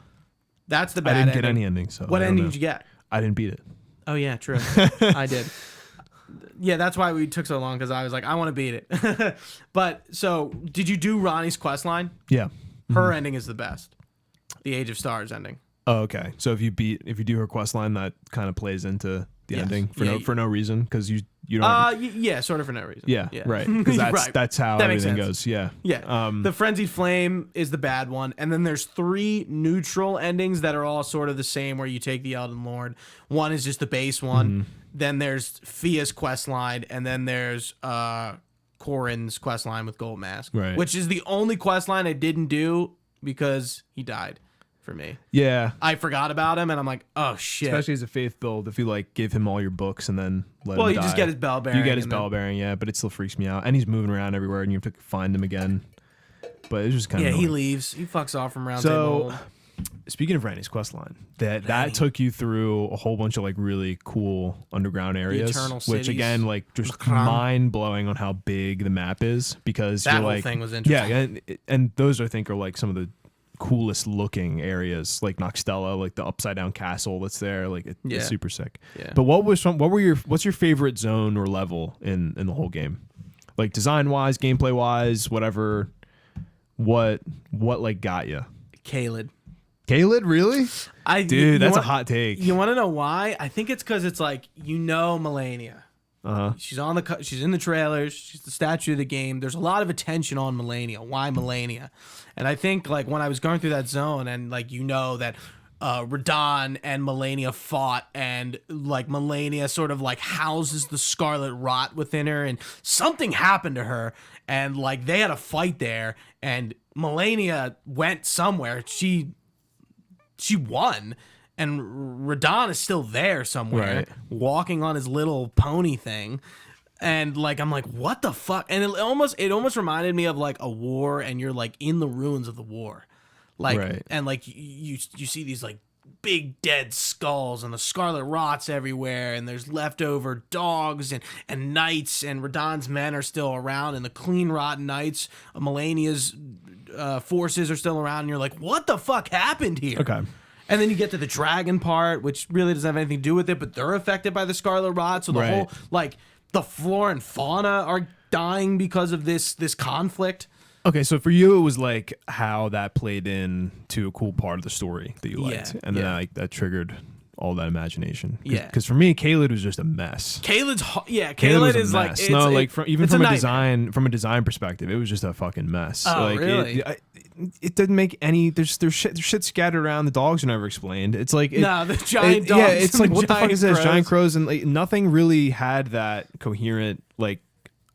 Speaker 1: that's the bad ending.
Speaker 2: I didn't get any ending. So
Speaker 1: what ending did you get?
Speaker 2: I didn't beat it.
Speaker 1: Oh, yeah, true. I did. Yeah, that's why we took so long, because I was like, I want to beat it. But so did you do Ronnie's quest line?
Speaker 2: Yeah.
Speaker 1: Her ending is the best. The Age of Stars ending.
Speaker 2: Oh, okay. So if you do her quest line, that kind of plays into the ending for no reason, because you don't.
Speaker 1: Sort of for no reason.
Speaker 2: Yeah. Right. Because that's how everything goes. Yeah.
Speaker 1: Yeah. The Frenzied Flame is the bad one, and then there's three neutral endings that are all sort of the same, where you take the Elden Lord. One is just the base one. Then there's Fia's quest line, and then there's Corin's quest line with Gold Mask,
Speaker 2: right,
Speaker 1: which is the only quest line I didn't do because he died. For me, I forgot about him, and I'm like, oh shit.
Speaker 2: Especially as a faith build, if you like give him all your books and then let him die.
Speaker 1: You just get his bell bearing.
Speaker 2: You get his bell bearing, yeah, but it still freaks me out, and he's moving around everywhere, and you have to find him again. But it's just kind of
Speaker 1: he leaves, he fucks off from Round Table.
Speaker 2: Speaking of Randy's quest line, that took you through a whole bunch of like really cool underground areas, which again, like just mind blowing on how big the map is, because
Speaker 1: that
Speaker 2: you're
Speaker 1: whole
Speaker 2: like,
Speaker 1: thing was interesting.
Speaker 2: Yeah, and those I think are like some of the coolest looking areas, like Noxtella, like the upside down castle that's there, like it's super sick.
Speaker 1: Yeah.
Speaker 2: But what's your favorite zone or level in the whole game, like design wise, gameplay wise, whatever? What like got you?
Speaker 1: Caelid,
Speaker 2: really? Dude, that's a hot take.
Speaker 1: You want to know why? I think it's because it's like, Melania. She's she's in the trailers. She's the statue of the game. There's a lot of attention on Melania. Why Melania? And I think like when I was going through that zone and like that Radahn and Melania fought, and like Melania sort of like houses the scarlet rot within her, and something happened to her, and like they had a fight there, and Melania went somewhere. She won. And Radahn is still there somewhere, walking on his little pony thing, and like I'm like, what the fuck? And it almost reminded me of like a war, and you're like in the ruins of the war, like and like you see these like big dead skulls and the scarlet rots everywhere, and there's leftover dogs and knights, and Radahn's men are still around, and the clean rotten knights, Melania's forces are still around, and you're like, what the fuck happened here?
Speaker 2: Okay.
Speaker 1: And then you get to the dragon part, which really doesn't have anything to do with it, but they're affected by the scarlet rot. So the whole, like, the flora and fauna are dying because of this conflict.
Speaker 2: Okay, so for you, it was like how that played in to a cool part of the story that you liked, and then that triggered all that imagination. Because for me, Caelid was just a mess.
Speaker 1: Caelid is like
Speaker 2: from a design perspective, it was just a fucking mess.
Speaker 1: Oh,
Speaker 2: like,
Speaker 1: really?
Speaker 2: It didn't make any. There's shit scattered around. The dogs are never explained. It's like
Speaker 1: the giant dogs.
Speaker 2: Yeah, it's like what the fuck is this?
Speaker 1: Crows.
Speaker 2: Giant crows, and like nothing really had that coherent like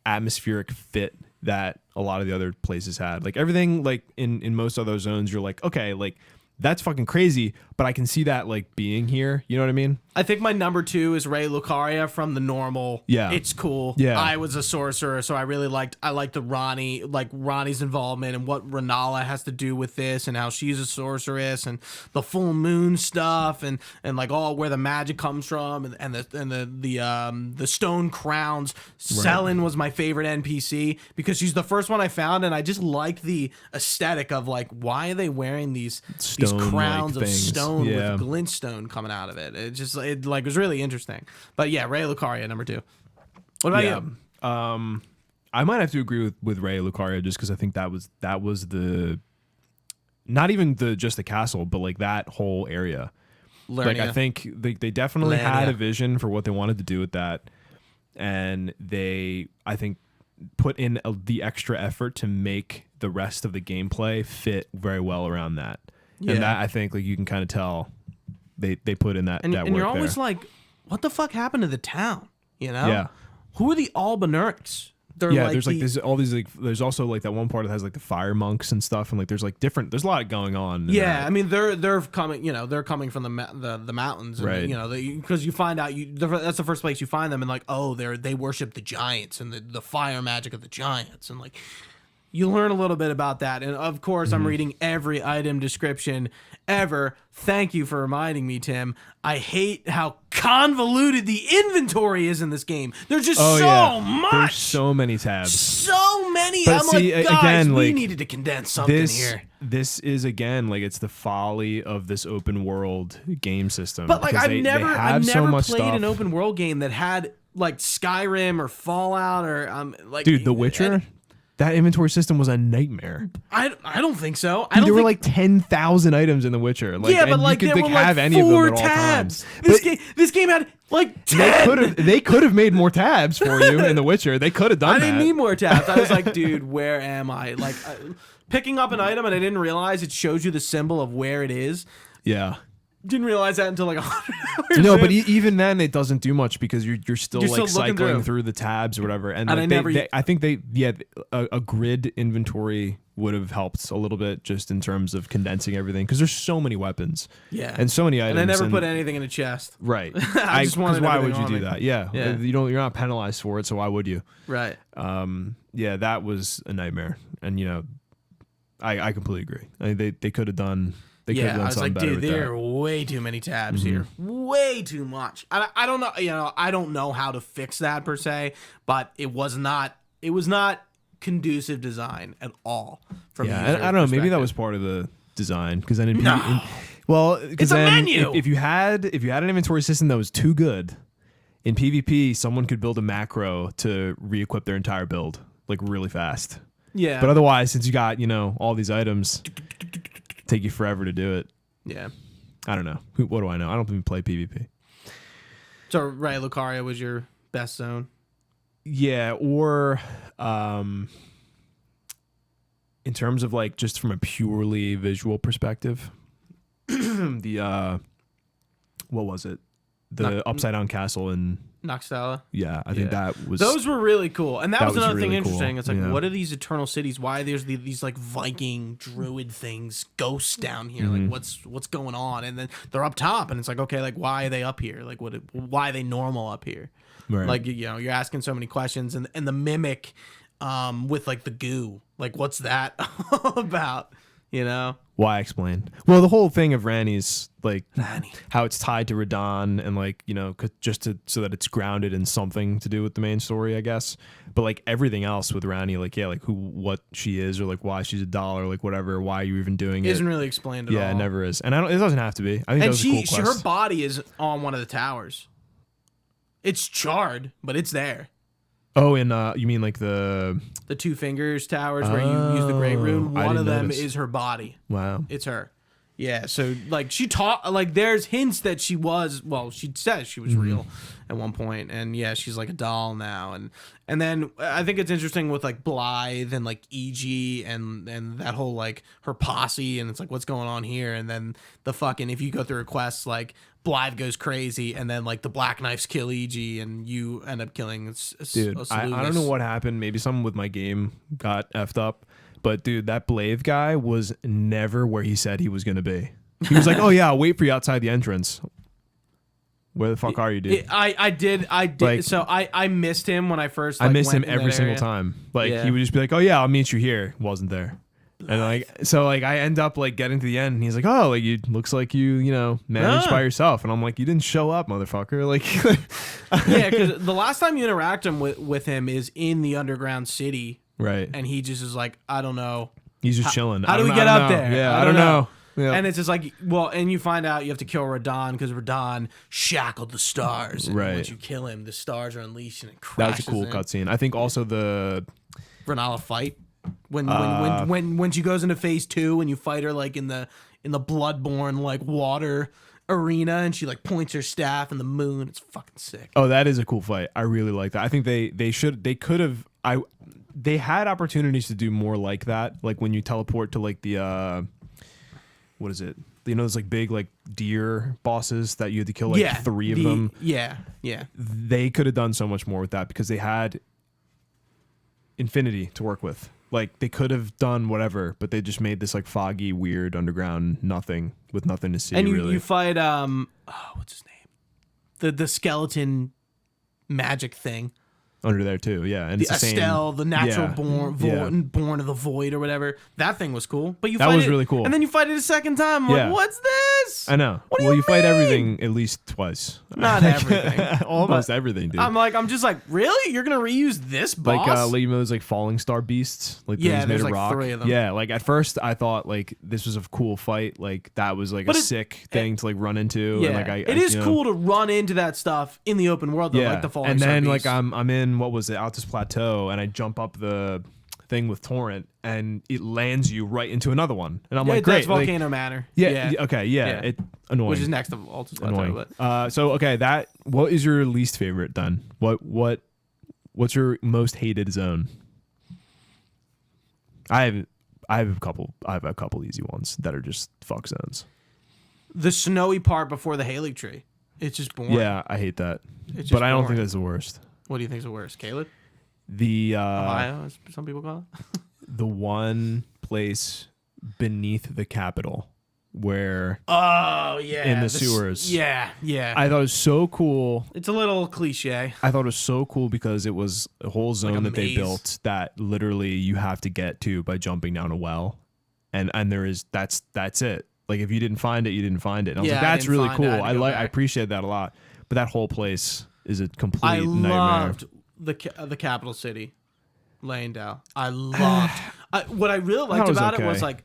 Speaker 2: atmospheric fit that a lot of the other places had. Like everything like in most other zones, you're like, okay, like that's fucking crazy, but I can see that like being here. You know what I mean?
Speaker 1: I think my number 2 is Ray Lucaria from the normal.
Speaker 2: Yeah.
Speaker 1: It's cool.
Speaker 2: Yeah.
Speaker 1: I was a sorcerer, so I liked the Ronnie's involvement and what Renala has to do with this, and how she's a sorceress, and the full moon stuff, and like all where the magic comes from, and the stone crowns. Selen was my favorite NPC because she's the first one I found, and I just liked the aesthetic of like, why are they wearing these crowns of stone with glintstone coming out of it? It was really interesting. But yeah, Ray Lucaria, number 2. What about you?
Speaker 2: I might have to agree with Ray Lucaria just because I think that was the not even just the castle, but like that whole area. Like I think they definitely had a vision for what they wanted to do with that, and they I think put in the extra effort to make the rest of the gameplay fit very well around that. Yeah. And that I think like you can kind of tell they put in that work
Speaker 1: and you're always
Speaker 2: there.
Speaker 1: like, what the fuck happened to the town? You know?
Speaker 2: Yeah.
Speaker 1: Who are the Albinurics?
Speaker 2: There's all these like there's also like that one part that has like the fire monks and stuff, and like there's a lot going on.
Speaker 1: Yeah, I mean they're coming from the mountains, and,
Speaker 2: right?
Speaker 1: Because you find out that's the first place you find them, and like they worship the giants and the fire magic of the giants, and like you learn a little bit about that. And of course, I'm reading every item description ever. Thank you for reminding me, Tim. I hate how convoluted the inventory is in this game. There's just much.
Speaker 2: There's so many tabs.
Speaker 1: So many.
Speaker 2: But
Speaker 1: I'm like, guys,
Speaker 2: again,
Speaker 1: we
Speaker 2: like,
Speaker 1: needed to condense something here.
Speaker 2: This is again like it's the folly of this open world game system.
Speaker 1: But like I've never played
Speaker 2: stuff.
Speaker 1: an open world game that had like Skyrim or Fallout or like
Speaker 2: The Witcher. That inventory system was a nightmare.
Speaker 1: I don't think so.
Speaker 2: There were like 10,000 items in The Witcher. Like,
Speaker 1: but like
Speaker 2: you could
Speaker 1: there were
Speaker 2: have
Speaker 1: like
Speaker 2: any
Speaker 1: 4
Speaker 2: of them at
Speaker 1: tabs.
Speaker 2: all times.
Speaker 1: This game had like 10.
Speaker 2: They could have made more tabs for you in The Witcher. They could have done that.
Speaker 1: I didn't need more tabs. I was like, dude, where am I? Like picking up an item and I didn't realize it shows you the symbol of where it is.
Speaker 2: Yeah.
Speaker 1: Didn't realize that until like 100 hours.
Speaker 2: No, but even then it doesn't do much because you're still like cycling through the tabs or whatever. And like I think a grid inventory would have helped a little bit just in terms of condensing everything because there's so many weapons.
Speaker 1: Yeah.
Speaker 2: And so many items.
Speaker 1: And I never put anything in a chest.
Speaker 2: Right.
Speaker 1: I just wanted
Speaker 2: why would you do
Speaker 1: me.
Speaker 2: that? Yeah. You're not penalized for it, so why would you?
Speaker 1: Right.
Speaker 2: Yeah, that was a nightmare. And I completely agree. I mean, they could have done
Speaker 1: I was like, dude, there are way too many tabs here. Way too much. I don't know, I don't know how to fix that per se, but it was not conducive design at all. From
Speaker 2: I don't know, maybe that was part of the design because then
Speaker 1: it's a menu.
Speaker 2: If you had an inventory system that was too good in PvP, someone could build a macro to re-equip their entire build like really fast.
Speaker 1: Yeah.
Speaker 2: But otherwise, since you got, all these items, take you forever to do it.
Speaker 1: Yeah.
Speaker 2: I don't know. What do I know? I don't even play PvP.
Speaker 1: So, Ray Lucaria was your best zone?
Speaker 2: Yeah, or in terms of like just from a purely visual perspective, the what was it? The upside down castle in
Speaker 1: Noxtella.
Speaker 2: Yeah, I think that was...
Speaker 1: Those were really cool. And that was another thing interesting.
Speaker 2: Cool.
Speaker 1: It's like, what are these eternal cities? Why there's these like Viking druid things, ghosts down here? Like, what's going on? And then they're up top, and it's like, okay, like, why are they up here? Like, why are they normal up here?
Speaker 2: Right.
Speaker 1: Like, you know, you're asking so many questions. And the mimic with, like, the goo. Like, what's that all about? You know?
Speaker 2: Why explain? Well, the whole thing of Ranni's, like, how it's tied to Radon and, like, you know, so that it's grounded in something to do with the main story, I guess. But, like, everything else with Ranni, like, yeah, like, what she is or, like, why she's a doll or, like, whatever, why you're even doing it.
Speaker 1: Isn't really explained at all.
Speaker 2: Yeah, it never is. And it doesn't have to be. I think that was a cool quest.
Speaker 1: Her body is on one of the towers. It's charred, but it's there.
Speaker 2: Oh, and you mean like the
Speaker 1: Two Fingers towers where you use the Great Rune? One of them is her body.
Speaker 2: Wow.
Speaker 1: It's her. Yeah, so like she taught, like there's hints that she says she was real at one point, and yeah, she's like a doll now, and then I think it's interesting with like Blythe and like EG and that whole like her posse, and it's like what's going on here, and then the fucking if you go through a quest like Blythe goes crazy, and then like the Black Knives kill EG, and you end up killing.
Speaker 2: Dude, I don't know what happened. Maybe something with my game got effed up. But dude, that Blythe guy was never where he said he was gonna be. He was like, "Oh yeah, I'll wait for you outside the entrance." Where the fuck are you, dude?
Speaker 1: I did. Like, so I missed him when I first. Like,
Speaker 2: I missed him every single time. Like he would just be like, "Oh yeah, I'll meet you here." Wasn't there. And like so like I end up like getting to the end and he's like, "Oh, like you looks like you know managed by yourself." And I'm like, "You didn't show up, motherfucker." Like
Speaker 1: yeah, because the last time you interact with him is in the underground city.
Speaker 2: Right.
Speaker 1: And he just is like, I don't know.
Speaker 2: He's just chilling.
Speaker 1: How do we get up there?
Speaker 2: Yeah, I don't know. Yeah.
Speaker 1: And it's just like, well, and you find out you have to kill Radon because Radon shackled the stars. And once you kill him, the stars are unleashed and it crashes.
Speaker 2: That was a cool cutscene. I think also the
Speaker 1: Renala fight when she goes into phase 2 and you fight her like in the Bloodborne like water arena and she like points her staff in the moon. It's fucking sick.
Speaker 2: Oh, that is a cool fight. I really like that. I think they had opportunities to do more like that. Like when you teleport to like the what is it? You know, those like big like deer bosses that you had to kill like 3 of them.
Speaker 1: Yeah.
Speaker 2: They could have done so much more with that because they had infinity to work with. Like they could have done whatever, but they just made this like foggy, weird underground nothing with nothing to see.
Speaker 1: And
Speaker 2: really.
Speaker 1: You fight what's his name? The skeleton magic thing.
Speaker 2: Under there too, yeah, and it's the
Speaker 1: Estelle,
Speaker 2: same,
Speaker 1: the natural born of the void or whatever. That thing was cool, but that
Speaker 2: was really cool.
Speaker 1: And then you fight it a second time. I'm like, what's this?
Speaker 2: I know. You fight everything at least twice.
Speaker 1: Not everything,
Speaker 2: almost everything, dude.
Speaker 1: I'm just like, really? You're gonna reuse this boss?
Speaker 2: Like those like falling star beasts, like things made of rock.
Speaker 1: 3 of them.
Speaker 2: Yeah, like at first I thought like this was a cool fight, like that was like a sick thing to like run into.
Speaker 1: Yeah,
Speaker 2: and, like
Speaker 1: it is cool to run into that stuff in the open world though, like the falling star beast.
Speaker 2: Like I'm in what was it, Altus Plateau, and I jump up the thing with Torrent and it lands you right into another one, and I'm like, great,
Speaker 1: that's Volcano Manor.
Speaker 2: It annoying,
Speaker 1: which is next to Altus Plateau.
Speaker 2: But. So okay, what is your least favorite then? What's your most hated zone? I have a couple easy ones that are just fuck zones.
Speaker 1: The snowy part before the Haley tree. It's just boring.
Speaker 2: Yeah, I hate that. But I don't think that's the worst.
Speaker 1: What do you think is the worst, Caleb?
Speaker 2: Ohio,
Speaker 1: as some people call it.
Speaker 2: The one place beneath the Capitol where in the sewers.
Speaker 1: Yeah.
Speaker 2: I thought it was so cool.
Speaker 1: It's a little cliche.
Speaker 2: I thought it was so cool because it was a whole zone that they built that literally you have to get to by jumping down a well. And that's it. Like if you didn't find it, you didn't find it. And I was like, that's really cool. I appreciate that a lot. But that whole place is a complete nightmare.
Speaker 1: I loved the capital city, Leyendale. I loved. What I really liked about it was like,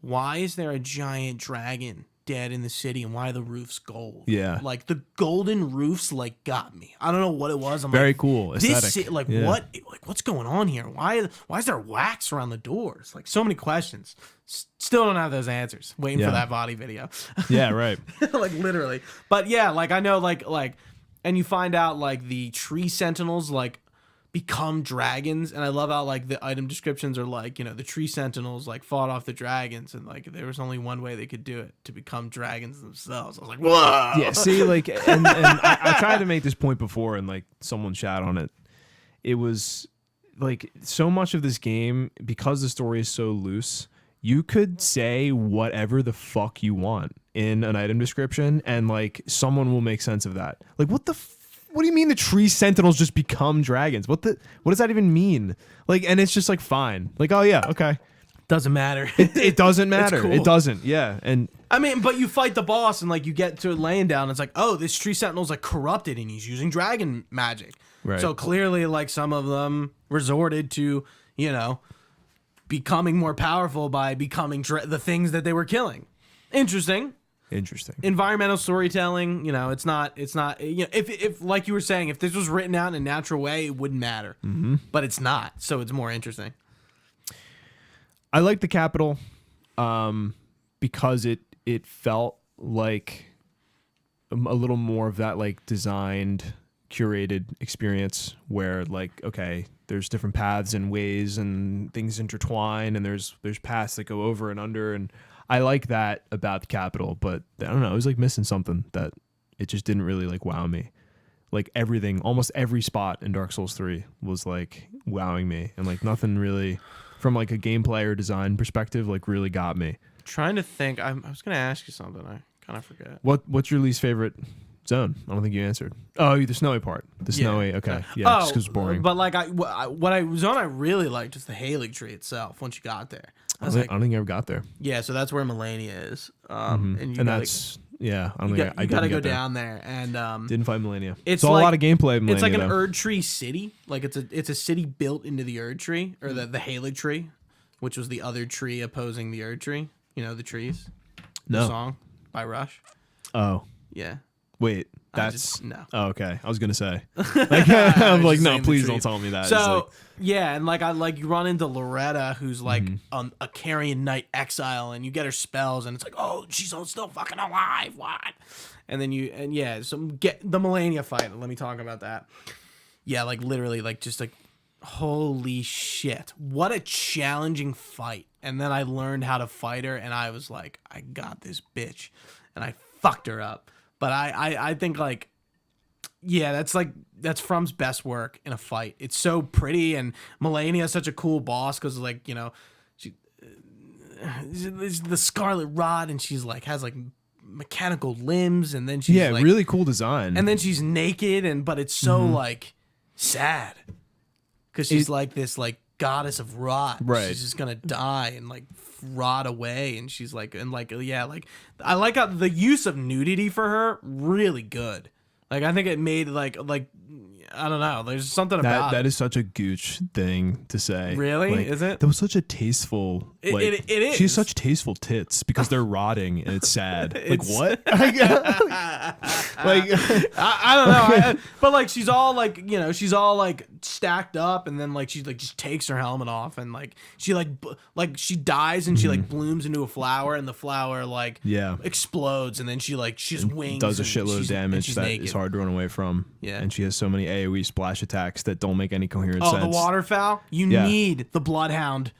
Speaker 1: why is there a giant dragon dead in the city and why are the roofs gold?
Speaker 2: Yeah,
Speaker 1: like the golden roofs like got me. I don't know what it was. I'm
Speaker 2: very
Speaker 1: like,
Speaker 2: cool aesthetic.
Speaker 1: What's going on here? Why is there wax around the doors? Like so many questions. Still don't have those answers. Waiting for that body video.
Speaker 2: Yeah, right.
Speaker 1: Like literally. But yeah, like I know like and you find out like the tree sentinels like become dragons. And I love how like the item descriptions are like, you know, the tree sentinels like fought off the dragons, and like there was only one way they could do it, to become dragons themselves. I was like, whoa.
Speaker 2: Yeah, see, like, and I tried to make this point before, and like someone chat on it. It was like so much of this game, because the story is so loose, you could say whatever the fuck you want in an item description, and like someone will make sense of that. Like, what do you mean the tree sentinels just become dragons? What does that even mean? Like, and it's just like, fine. Like, oh yeah, okay.
Speaker 1: Doesn't matter.
Speaker 2: It doesn't matter.
Speaker 1: Cool.
Speaker 2: It doesn't. Yeah. And
Speaker 1: I mean, but you fight the boss and like you get to laying down. It's like, oh, this tree sentinel's like corrupted and he's using dragon magic.
Speaker 2: Right.
Speaker 1: So clearly, like some of them resorted to, you know, becoming more powerful by becoming the things that they were killing. Interesting. Environmental storytelling, you know, it's not, you know, if like you were saying, if this was written out in a natural way, it wouldn't matter.
Speaker 2: Mm-hmm.
Speaker 1: But it's not, so it's more interesting.
Speaker 2: I like the capital because it felt like a little more of that like designed, curated experience where like, okay, there's different paths and ways and things intertwine, and there's paths that go over and under, and I like that about the capital. But I don't know, I was like missing something that it just didn't really like wow me. Like everything, almost every spot in Dark Souls 3 was like wowing me, and like nothing really from like a gameplay or design perspective like really got me.
Speaker 1: Trying to think, I was gonna ask you something, I kind of forget.
Speaker 2: What's your least favorite zone? I don't think you answered. Oh, the snowy part. The snowy. Okay, yeah, just because it's boring.
Speaker 1: But like zone I really liked is the Halig tree itself. Once you got there,
Speaker 2: I don't think I ever got there.
Speaker 1: Yeah, so that's where Melania is.
Speaker 2: And that's yeah. I don't think I
Speaker 1: gotta go
Speaker 2: there.
Speaker 1: down there and
Speaker 2: didn't find Melania.
Speaker 1: It's
Speaker 2: like,
Speaker 1: a
Speaker 2: lot of gameplay. Melania,
Speaker 1: it's like an
Speaker 2: though.
Speaker 1: Erd tree city. Like it's a city built into the Erd tree, or the Halig tree, which was the other tree opposing the Erd tree. You know the trees.
Speaker 2: No.
Speaker 1: The song by Rush.
Speaker 2: Oh
Speaker 1: yeah.
Speaker 2: Wait. That's
Speaker 1: no.
Speaker 2: Oh, okay. I was gonna say. Like, I'm like, no, please don't tell me that.
Speaker 1: So yeah, and like you run into Loretta, who's like a Carrion Knight exile, and you get her spells, and it's like, oh, she's still fucking alive. What? And then get the Melania fight. Let me talk about that. Yeah, like literally, like just like, holy shit, what a challenging fight. And then I learned how to fight her, and I was like, I got this bitch, and I fucked her up. But I think like, yeah, that's From's best work in a fight. It's so pretty, and Melania is such a cool boss because like, you know, she's the Scarlet Rod, and she's like has like mechanical limbs, and then she's like,
Speaker 2: really cool design.
Speaker 1: And then she's naked, but it's so like sad because she's like this like goddess of rot.
Speaker 2: Right.
Speaker 1: She's just gonna die and like rot away, and she's like, and like, yeah, like I like how the use of nudity for her really good. Like I think it made like I don't know, there's something about
Speaker 2: that is such a gooch thing to say.
Speaker 1: Really?
Speaker 2: Like,
Speaker 1: is it?
Speaker 2: That was such a tasteful like,
Speaker 1: it is.
Speaker 2: She has such tasteful tits because they're rotting and it's sad. Like what?
Speaker 1: Like I don't know, but like she's all like, you know, she's all like stacked up, and then like she like just takes her helmet off, and like she like she dies, and she like blooms into a flower, and the flower like explodes, and then she has wings,
Speaker 2: does a shitload of damage that is hard to run away from.
Speaker 1: Yeah,
Speaker 2: and she has so many AoE splash attacks that don't make any coherent sense.
Speaker 1: Oh, the waterfowl, you need the bloodhound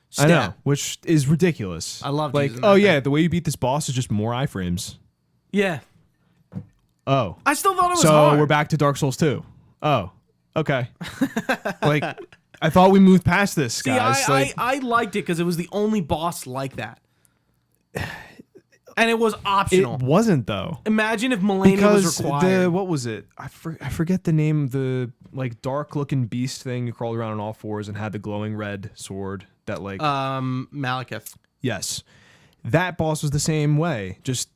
Speaker 1: step.
Speaker 2: I know, which is ridiculous.
Speaker 1: I love
Speaker 2: like, oh yeah, the way you beat this boss is just more iframes.
Speaker 1: Yeah.
Speaker 2: Oh.
Speaker 1: I still thought it was
Speaker 2: hard.
Speaker 1: hard.
Speaker 2: We're back to Dark Souls 2. Oh. Okay. Like, I thought we moved past this, guys.
Speaker 1: I liked it because it was the only boss like that. And it was optional.
Speaker 2: It wasn't, though.
Speaker 1: Imagine if Melania was required.
Speaker 2: What was it? I forget the name of the like dark-looking beast thing who crawled around on all fours and had the glowing red sword that like...
Speaker 1: Malekith.
Speaker 2: Yes. That boss was the same way, just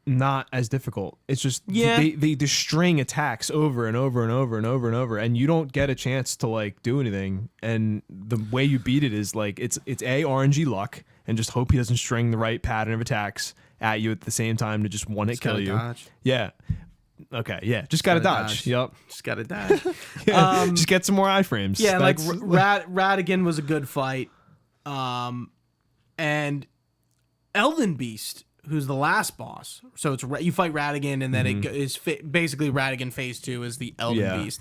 Speaker 2: not as difficult. It's just they just string attacks over and over and over and over and over, and you don't get a chance to like do anything. And the way you beat it is like it's RNG luck, and just hope he doesn't string the right pattern of attacks at you at the same time to just one hit kill you.
Speaker 1: Dodge.
Speaker 2: Yeah. Okay. Yeah. Just gotta dodge. Yep.
Speaker 1: Just gotta dodge.
Speaker 2: Just get some more iframes.
Speaker 1: Yeah. Like Radigan was a good fight. And Elden Beast, who's the last boss. So it's you fight Radigan, and then it is basically Radigan phase 2 is the Elden Beast.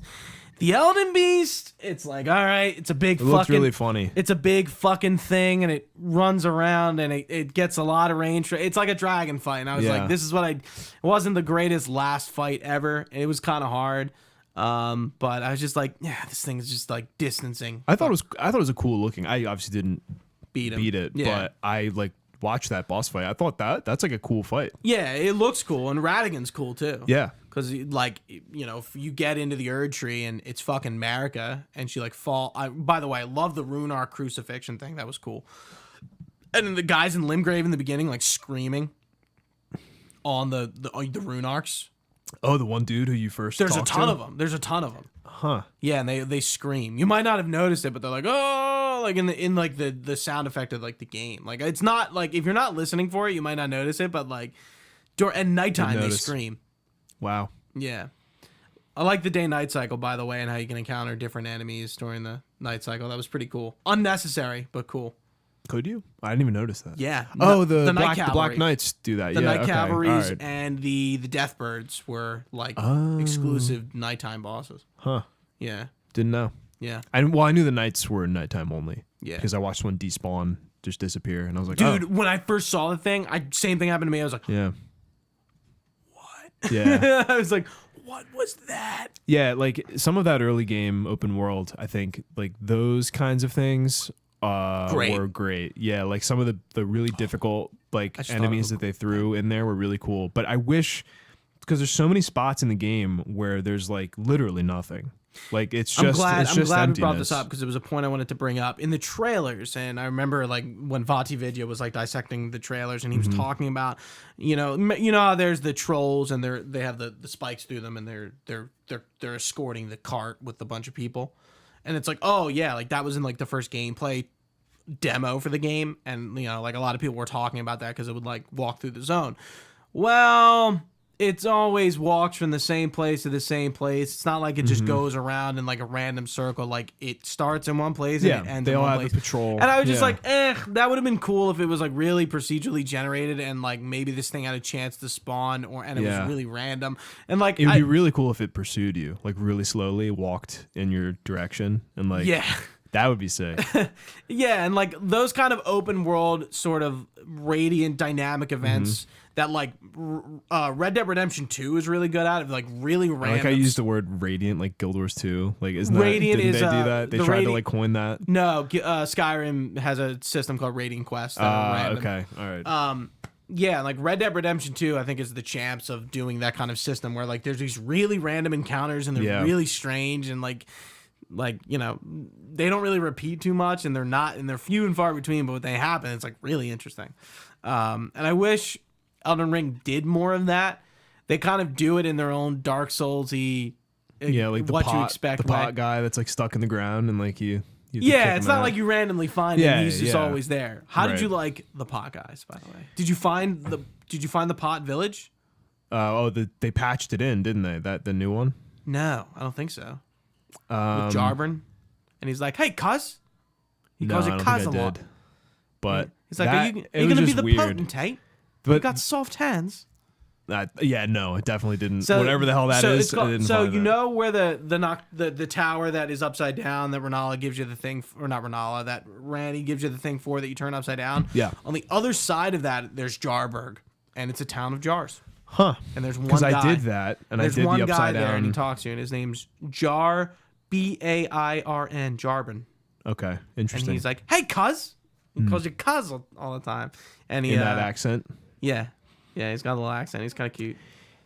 Speaker 1: The Elden Beast, it's like, all right, it's a big fucking... It looks
Speaker 2: really funny.
Speaker 1: It's a big fucking thing, and it runs around, and it gets a lot of range. It's like a dragon fight, and I was like, this is what it wasn't the greatest last fight ever. It was kind of hard. But I was just like, yeah, this thing is just like distancing.
Speaker 2: I thought it was a cool looking. I obviously didn't beat it, but I like watched that boss fight. I thought that's like a cool fight.
Speaker 1: Yeah, it looks cool, and Radigan's cool too.
Speaker 2: Yeah,
Speaker 1: because like, you know, if you get into the Erd Tree and it's fucking Marika, and she like by the way, I love the Runar crucifixion thing. That was cool. And then the guys in Limgrave in the beginning like screaming on the Runarks.
Speaker 2: Oh, the one dude who you first
Speaker 1: There's a ton of them. There's a ton of them.
Speaker 2: Huh.
Speaker 1: Yeah, and they scream. You might not have noticed it, but they're like, oh, like in like the sound effect of like the game. Like it's not like if you're not listening for it, you might not notice it, but like at nighttime they scream.
Speaker 2: Wow.
Speaker 1: Yeah. I like the day-night cycle, by the way, and how you can encounter different enemies during the night cycle. That was pretty cool. Unnecessary, but cool.
Speaker 2: Could you? I didn't even notice that.
Speaker 1: Yeah.
Speaker 2: Oh, the Black Knights do that.
Speaker 1: The Night Cavalries and the Deathbirds were like exclusive nighttime bosses.
Speaker 2: Huh.
Speaker 1: Yeah.
Speaker 2: Didn't know.
Speaker 1: Yeah.
Speaker 2: I knew the Knights were nighttime only.
Speaker 1: Yeah.
Speaker 2: Because I watched one despawn just disappear, and I was like,
Speaker 1: dude, when I first saw the thing, same thing happened to me. I was like,
Speaker 2: yeah.
Speaker 1: What?
Speaker 2: Yeah.
Speaker 1: I was like, what was that?
Speaker 2: Yeah, like some of that early game open world, I think like those kinds of things were great. Yeah, like some of the really difficult like enemies that they threw in there were really cool. But I wish, because there's so many spots in the game where there's like literally nothing. Like it's just
Speaker 1: I'm glad
Speaker 2: emptiness.
Speaker 1: We brought this up because it was a point I wanted to bring up in the trailers. And I remember like when Vati Vidya was like dissecting the trailers, and he was talking about, you know how there's the trolls and they have the spikes through them, and they're escorting the cart with a bunch of people, and it's like, oh yeah, like that was in like the first gameplay demo for the game, and you know, like a lot of people were talking about that because it would like walk through the zone. Well, it's always walks from the same place to the same place. It's not like it just goes around in like a random circle. Like it starts in one place and it ends in one place.
Speaker 2: They all have a patrol.
Speaker 1: And I was just like, that would have been cool if it was like really procedurally generated, and like maybe this thing had a chance to spawn, and it was really random. And like
Speaker 2: it would be really cool if it pursued you, like really slowly walked in your direction, and like that would be sick.
Speaker 1: Yeah, and like those kind of open world sort of radiant dynamic events that like Red Dead Redemption 2 is really good at. It like really random.
Speaker 2: I like I used the word radiant, like Guild Wars 2. Like isn't
Speaker 1: Radiant
Speaker 2: that, didn't
Speaker 1: is,
Speaker 2: they do that? They tried to like coin that.
Speaker 1: No, Skyrim has a system called Radiant Quest.
Speaker 2: Okay, all right.
Speaker 1: Yeah, like Red Dead Redemption 2, I think is the champs of doing that kind of system where like there's these really random encounters and they're really strange, and like you know, they don't really repeat too much, and they're few and far between, but when they happen, it's like really interesting. And I wish Elden Ring did more of that. They kind of do it in their own Dark Souls-y,
Speaker 2: like
Speaker 1: you expect.
Speaker 2: The pot guy that's like stuck in the ground, and like you
Speaker 1: it's not like you randomly find him. He's just always there. How did you like the pot guys, by the way? Did you find the pot village?
Speaker 2: They patched it in, didn't they? The new one?
Speaker 1: No, I don't think so. With Jarburn, and he's like, "Hey, cuz." He calls it cuz a lot.
Speaker 2: But
Speaker 1: he's like, "Are you gonna be the
Speaker 2: weird.
Speaker 1: potentate? You got soft hands."
Speaker 2: No, it definitely didn't. So, whatever the hell that is.
Speaker 1: So you know where the tower that is upside down that Renala gives you the thing, or not Renala, that Randy gives you the thing for that you turn upside down.
Speaker 2: Yeah.
Speaker 1: On the other side of that, there's Jarburg, and it's a town of jars.
Speaker 2: Huh.
Speaker 1: And there's one guy.
Speaker 2: Because I did that, and I did the upside down. There's one guy there,
Speaker 1: and he talks to you, and his name's Jar, Bairn, Jarburn.
Speaker 2: Okay, interesting.
Speaker 1: And he's like, "Hey, cuz." He calls you cuz all the time. And he,
Speaker 2: in that accent?
Speaker 1: Yeah. Yeah, he's got a little accent. He's kind of cute.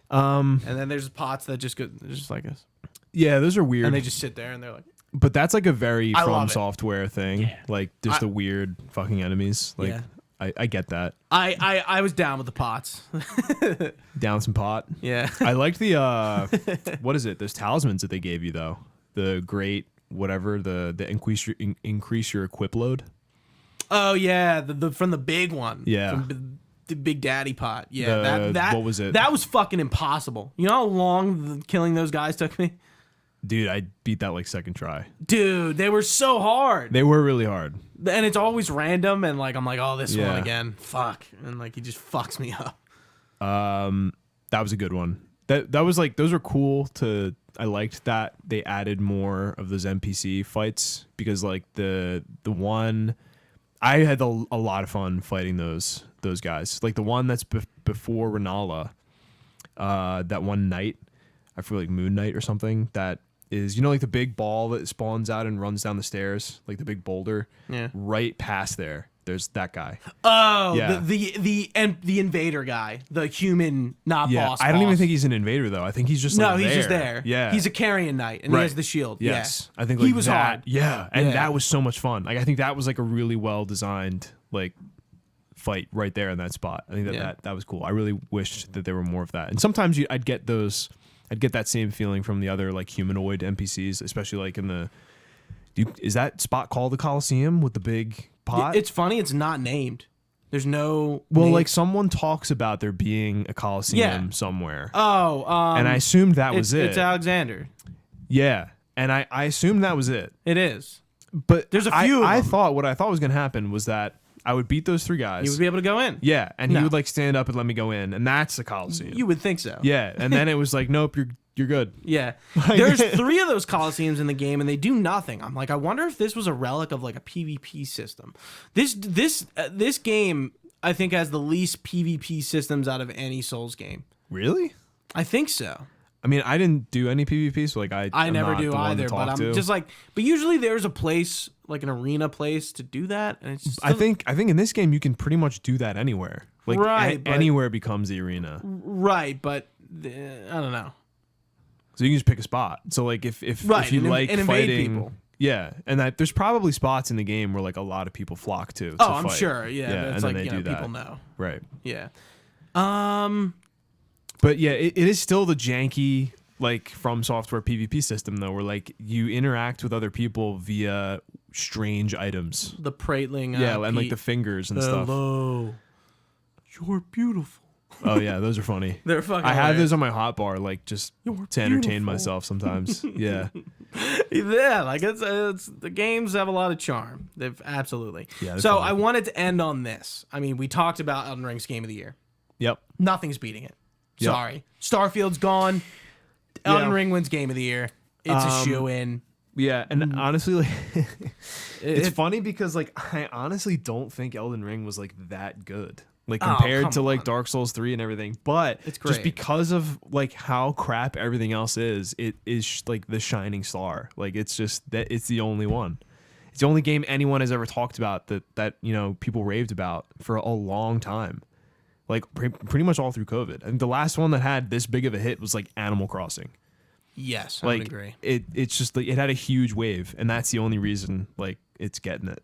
Speaker 1: And then there's pots that just go just like this.
Speaker 2: Yeah, those are weird.
Speaker 1: And they just sit there, and they're like...
Speaker 2: But that's like a very From Software thing. Yeah. Like, just the weird fucking enemies. Like, I get that.
Speaker 1: I was down with the pots.
Speaker 2: Down some pot?
Speaker 1: Yeah.
Speaker 2: I liked the... what is it? Those talismans that they gave you, though. The great... Whatever. The increase your equip load.
Speaker 1: Oh, yeah. The from the big one.
Speaker 2: Yeah.
Speaker 1: From the Big Daddy pot. Yeah. That
Speaker 2: what was it?
Speaker 1: That was fucking impossible. You know how long killing those guys took me?
Speaker 2: Dude, I beat that like second try.
Speaker 1: Dude, they were so hard.
Speaker 2: They were really hard.
Speaker 1: And it's always random, and like I'm like, oh, this one again. Fuck. And like he just fucks me up.
Speaker 2: That was a good one. That was like, those were cool to, I liked that they added more of those NPC fights, because like the one, I had a lot of fun fighting those guys. Like the one that's before Renala, that one knight, I feel like Moon Knight or something, that is, you know, like the big ball that spawns out and runs down the stairs, like the big boulder.
Speaker 1: Yeah.
Speaker 2: Right past there, there's that guy.
Speaker 1: Oh, yeah. the invader guy, the human, not boss.
Speaker 2: I don't even think he's an invader though. I think he's just like,
Speaker 1: he's just there.
Speaker 2: Yeah,
Speaker 1: he's a carrion knight, and he has the shield.
Speaker 2: Yes,
Speaker 1: yeah.
Speaker 2: I think like
Speaker 1: he was
Speaker 2: that,
Speaker 1: hard.
Speaker 2: Yeah, and that was so much fun. Like I think that was like a really well designed like fight right there in that spot. I think that was cool. I really wished that there were more of that. And sometimes I'd get that same feeling from the other like humanoid NPCs, especially like in the. Is that spot called the Coliseum with the big pot?
Speaker 1: It's funny. It's not named. There's no.
Speaker 2: Well, like someone talks about there being a Coliseum somewhere.
Speaker 1: Oh,
Speaker 2: and I assumed that was it.
Speaker 1: It's Alexander.
Speaker 2: Yeah, and I assumed that was it.
Speaker 1: It is.
Speaker 2: But
Speaker 1: there's a few.
Speaker 2: I thought what I thought was gonna happen was that I would beat those 3 guys.
Speaker 1: You would be able to go in.
Speaker 2: Yeah, and he would like stand up and let me go in, and that's the Coliseum.
Speaker 1: You would think so.
Speaker 2: Yeah, and then it was like, nope, you're good.
Speaker 1: Yeah. There's 3 of those Coliseums in the game, and they do nothing. I'm like, I wonder if this was a relic of like a PvP system. This game, I think, has the least PvP systems out of any Souls game.
Speaker 2: Really?
Speaker 1: I think so.
Speaker 2: I mean, I didn't do any PvP, so like I
Speaker 1: never do either. But I'm just like, but usually there's a place, like an arena place, to do that, and it's. Just
Speaker 2: I think in this game you can pretty much do that anywhere. Like anywhere becomes the arena.
Speaker 1: Right, but I don't know.
Speaker 2: So you can just pick a spot. So like if you like fighting people. Yeah, and that there's probably spots in the game where like a lot of people flock to.
Speaker 1: Oh, I'm
Speaker 2: fight.
Speaker 1: Sure. Yeah, it's
Speaker 2: and
Speaker 1: like
Speaker 2: then
Speaker 1: people know.
Speaker 2: Right.
Speaker 1: Yeah.
Speaker 2: But yeah, it is still the janky like From Software PvP system though, where like you interact with other people via strange items.
Speaker 1: The praetling.
Speaker 2: And like the fingers and stuff.
Speaker 1: Hello, you're beautiful.
Speaker 2: Oh yeah, those are funny.
Speaker 1: They're fucking.
Speaker 2: I have those on my hotbar, like just to entertain myself sometimes. Yeah.
Speaker 1: Yeah, like it's the games have a lot of charm. They've absolutely.
Speaker 2: Yeah.
Speaker 1: So
Speaker 2: funny.
Speaker 1: I wanted to end on this. I mean, we talked about Elden Ring's Game of the Year.
Speaker 2: Yep.
Speaker 1: Nothing's beating it.
Speaker 2: Yep.
Speaker 1: Sorry. Starfield's gone. Elden Ring wins Game of the Year. It's a shoe-in.
Speaker 2: Yeah, and honestly, like, it's funny because like I honestly don't think Elden Ring was like that good, like compared to like Dark Souls 3 and everything. But
Speaker 1: it's great.
Speaker 2: Just because of like how crap everything else is, it is like the shining star. Like it's just that it's the only one. It's the only game anyone has ever talked about that you know people raved about for a long time. Like pretty much all through COVID. I think the last one that had this big of a hit was like Animal Crossing.
Speaker 1: Yes, I
Speaker 2: like,
Speaker 1: would agree.
Speaker 2: It's just like it had a huge wave, and that's the only reason like it's getting it.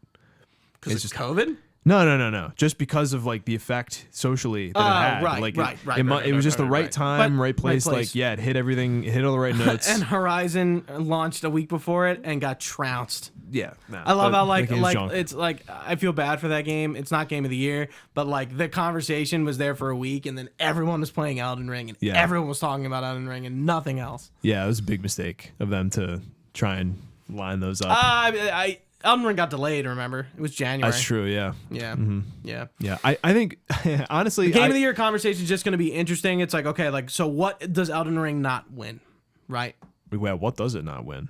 Speaker 1: Because it's just COVID?
Speaker 2: No. Just because of like the effect socially that it had. Right. It was just the right time, right place. Like it hit everything. It hit all the right notes.
Speaker 1: And Horizon launched a week before it and got trounced.
Speaker 2: Yeah,
Speaker 1: I love how like it's like I feel bad for that game. It's not Game of the Year, but like the conversation was there for a week, and then everyone was playing Elden Ring, and everyone was talking about Elden Ring and nothing else.
Speaker 2: Yeah, it was a big mistake of them to try and line those up.
Speaker 1: Elden Ring got delayed, remember? It was January.
Speaker 2: That's true, yeah.
Speaker 1: Yeah.
Speaker 2: Mm-hmm.
Speaker 1: Yeah.
Speaker 2: Yeah. I think, honestly...
Speaker 1: The Game of the Year conversation is just going to be interesting. It's like, okay, like, so what does Elden Ring not win, right?
Speaker 2: Well, what does it not win?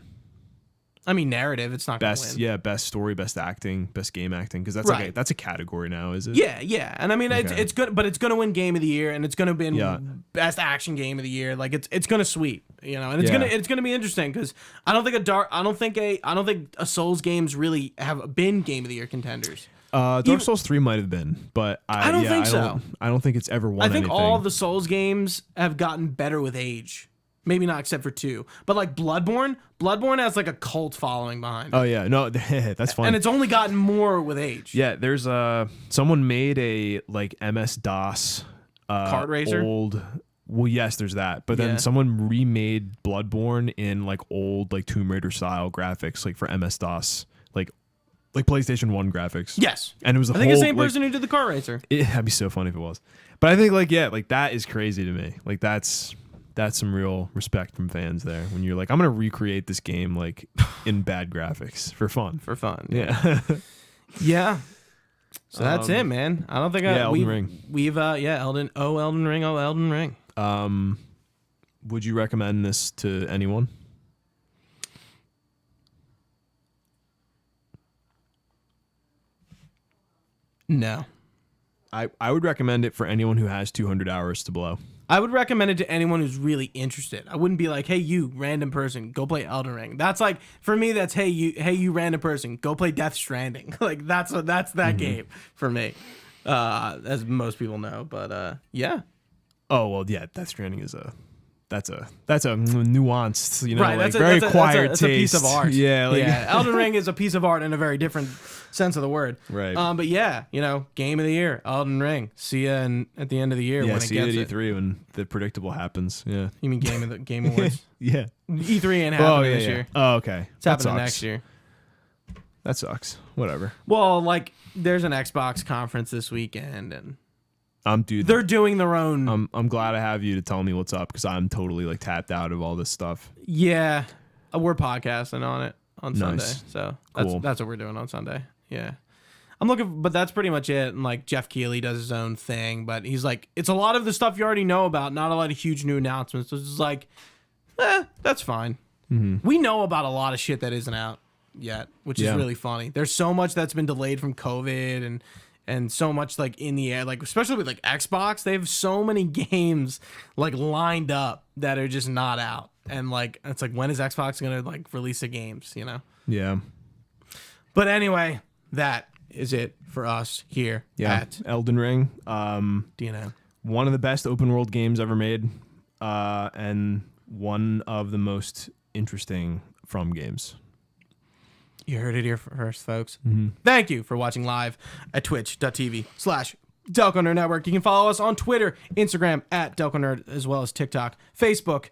Speaker 1: I mean, narrative, it's not going to win.
Speaker 2: Yeah, best story, best acting, best game acting, because that's like that's a category now, is it?
Speaker 1: Yeah. And I mean, it's good, but it's going to win Game of the Year, and it's going to win best action game of the year. Like it's going to sweep, you know, and it's going to be interesting because I don't think a Souls games really have been Game of the Year contenders.
Speaker 2: Dark Souls 3 might have been, but I don't think so. I don't think it's ever won anything.
Speaker 1: I think all of the Souls games have gotten better with age. Maybe not except for 2. But like Bloodborne has like a cult following behind it.
Speaker 2: Oh yeah, no, that's fine.
Speaker 1: And it's only gotten more with age.
Speaker 2: Yeah, there's someone made a like MS-DOS
Speaker 1: kart racer.
Speaker 2: Well, yes, there's that. But then someone remade Bloodborne in like old like Tomb Raider style graphics, like for MS-DOS, like PlayStation 1 graphics.
Speaker 1: Yes.
Speaker 2: And it was
Speaker 1: I think the same person who did the kart racer.
Speaker 2: That'd be so funny if it was. But I think like that is crazy to me. Like that's That's some real respect from fans there. When you're like, I'm gonna recreate this game like in bad graphics for fun.
Speaker 1: For fun.
Speaker 2: Yeah.
Speaker 1: Yeah. So that's it, man. I don't think
Speaker 2: Elden Ring.
Speaker 1: Elden Ring.
Speaker 2: Would you recommend this to anyone?
Speaker 1: No.
Speaker 2: I would recommend it for anyone who has 200 hours to blow.
Speaker 1: I would recommend it to anyone who's really interested. I wouldn't be like, hey, you random person, go play Elden Ring. That's like, for me, that's hey you random person, go play Death Stranding. Like that's that game for me, as most people know. But yeah.
Speaker 2: Oh well, yeah. Death Stranding is that's a nuanced,
Speaker 1: right?
Speaker 2: Like
Speaker 1: That's
Speaker 2: very quiet
Speaker 1: taste.
Speaker 2: It's a
Speaker 1: piece of art.
Speaker 2: Yeah,
Speaker 1: yeah. Elden Ring is a piece of art in a very different sense of the word.
Speaker 2: Right.
Speaker 1: But yeah, game of the year, Elden Ring. See ya at the end of the year when it gets
Speaker 2: at E3 when the predictable happens. Yeah.
Speaker 1: You mean Game Awards?
Speaker 2: Yeah.
Speaker 1: E3 ain't happening this year.
Speaker 2: Oh, okay.
Speaker 1: It's happening next year.
Speaker 2: That sucks. Whatever.
Speaker 1: Well, like there's an Xbox conference this weekend, and
Speaker 2: dude,
Speaker 1: they're doing their own.
Speaker 2: I'm glad I have you to tell me what's up because I'm totally like tapped out of all this stuff.
Speaker 1: Yeah, we're podcasting on it on Sunday, so
Speaker 2: Cool.
Speaker 1: that's what we're doing on Sunday. Yeah, I'm looking, but that's pretty much it. And like Jeff Keighley does his own thing, but he's like, it's a lot of the stuff you already know about, not a lot of huge new announcements. So it's just like, that's fine.
Speaker 2: Mm-hmm.
Speaker 1: We know about a lot of shit that isn't out yet, which is really funny. There's so much that's been delayed from COVID and so much like in the air, like especially with like Xbox, they have so many games like lined up that are just not out. And like, it's like, when is Xbox going to like release the games,
Speaker 2: Yeah.
Speaker 1: But anyway, that is it for us here at
Speaker 2: Elden Ring.
Speaker 1: DNN.
Speaker 2: One of the best open world games ever made. And one of the most interesting From games.
Speaker 1: You heard it here first, folks.
Speaker 2: Mm-hmm.
Speaker 1: Thank you for watching live at twitch.tv/Delco Nerd Network. You can follow us on Twitter, Instagram at Delco Nerd, as well as TikTok, Facebook,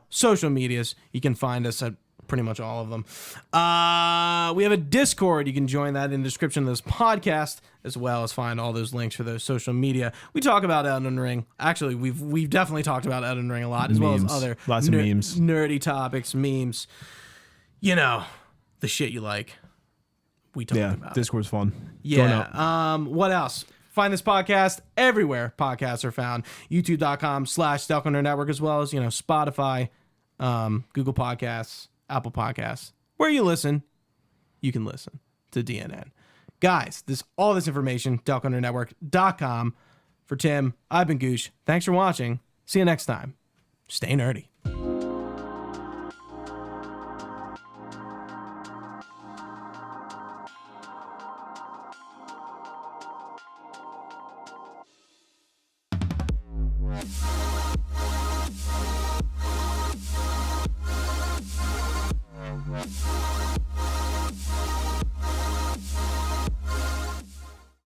Speaker 1: social medias. You can find us at pretty much all of them. We have a Discord. You can join that in the description of this podcast, as well as find all those links for those social media. We talk about Elden Ring. Actually, we've definitely talked about Elden Ring a lot, as well as other
Speaker 2: lots of memes,
Speaker 1: nerdy topics, memes. The shit you like. We talked about.
Speaker 2: Discord's fun.
Speaker 1: Yeah. What else? Find this podcast everywhere podcasts are found. YouTube.com/Delco Nerd Network, as well as Spotify, Google Podcasts, Apple Podcasts. Where you listen, you can listen to DNN. Guys, all this information, DelcoNerdNetwork.com. For Tim, I've been Goosh. Thanks for watching. See you next time. Stay nerdy.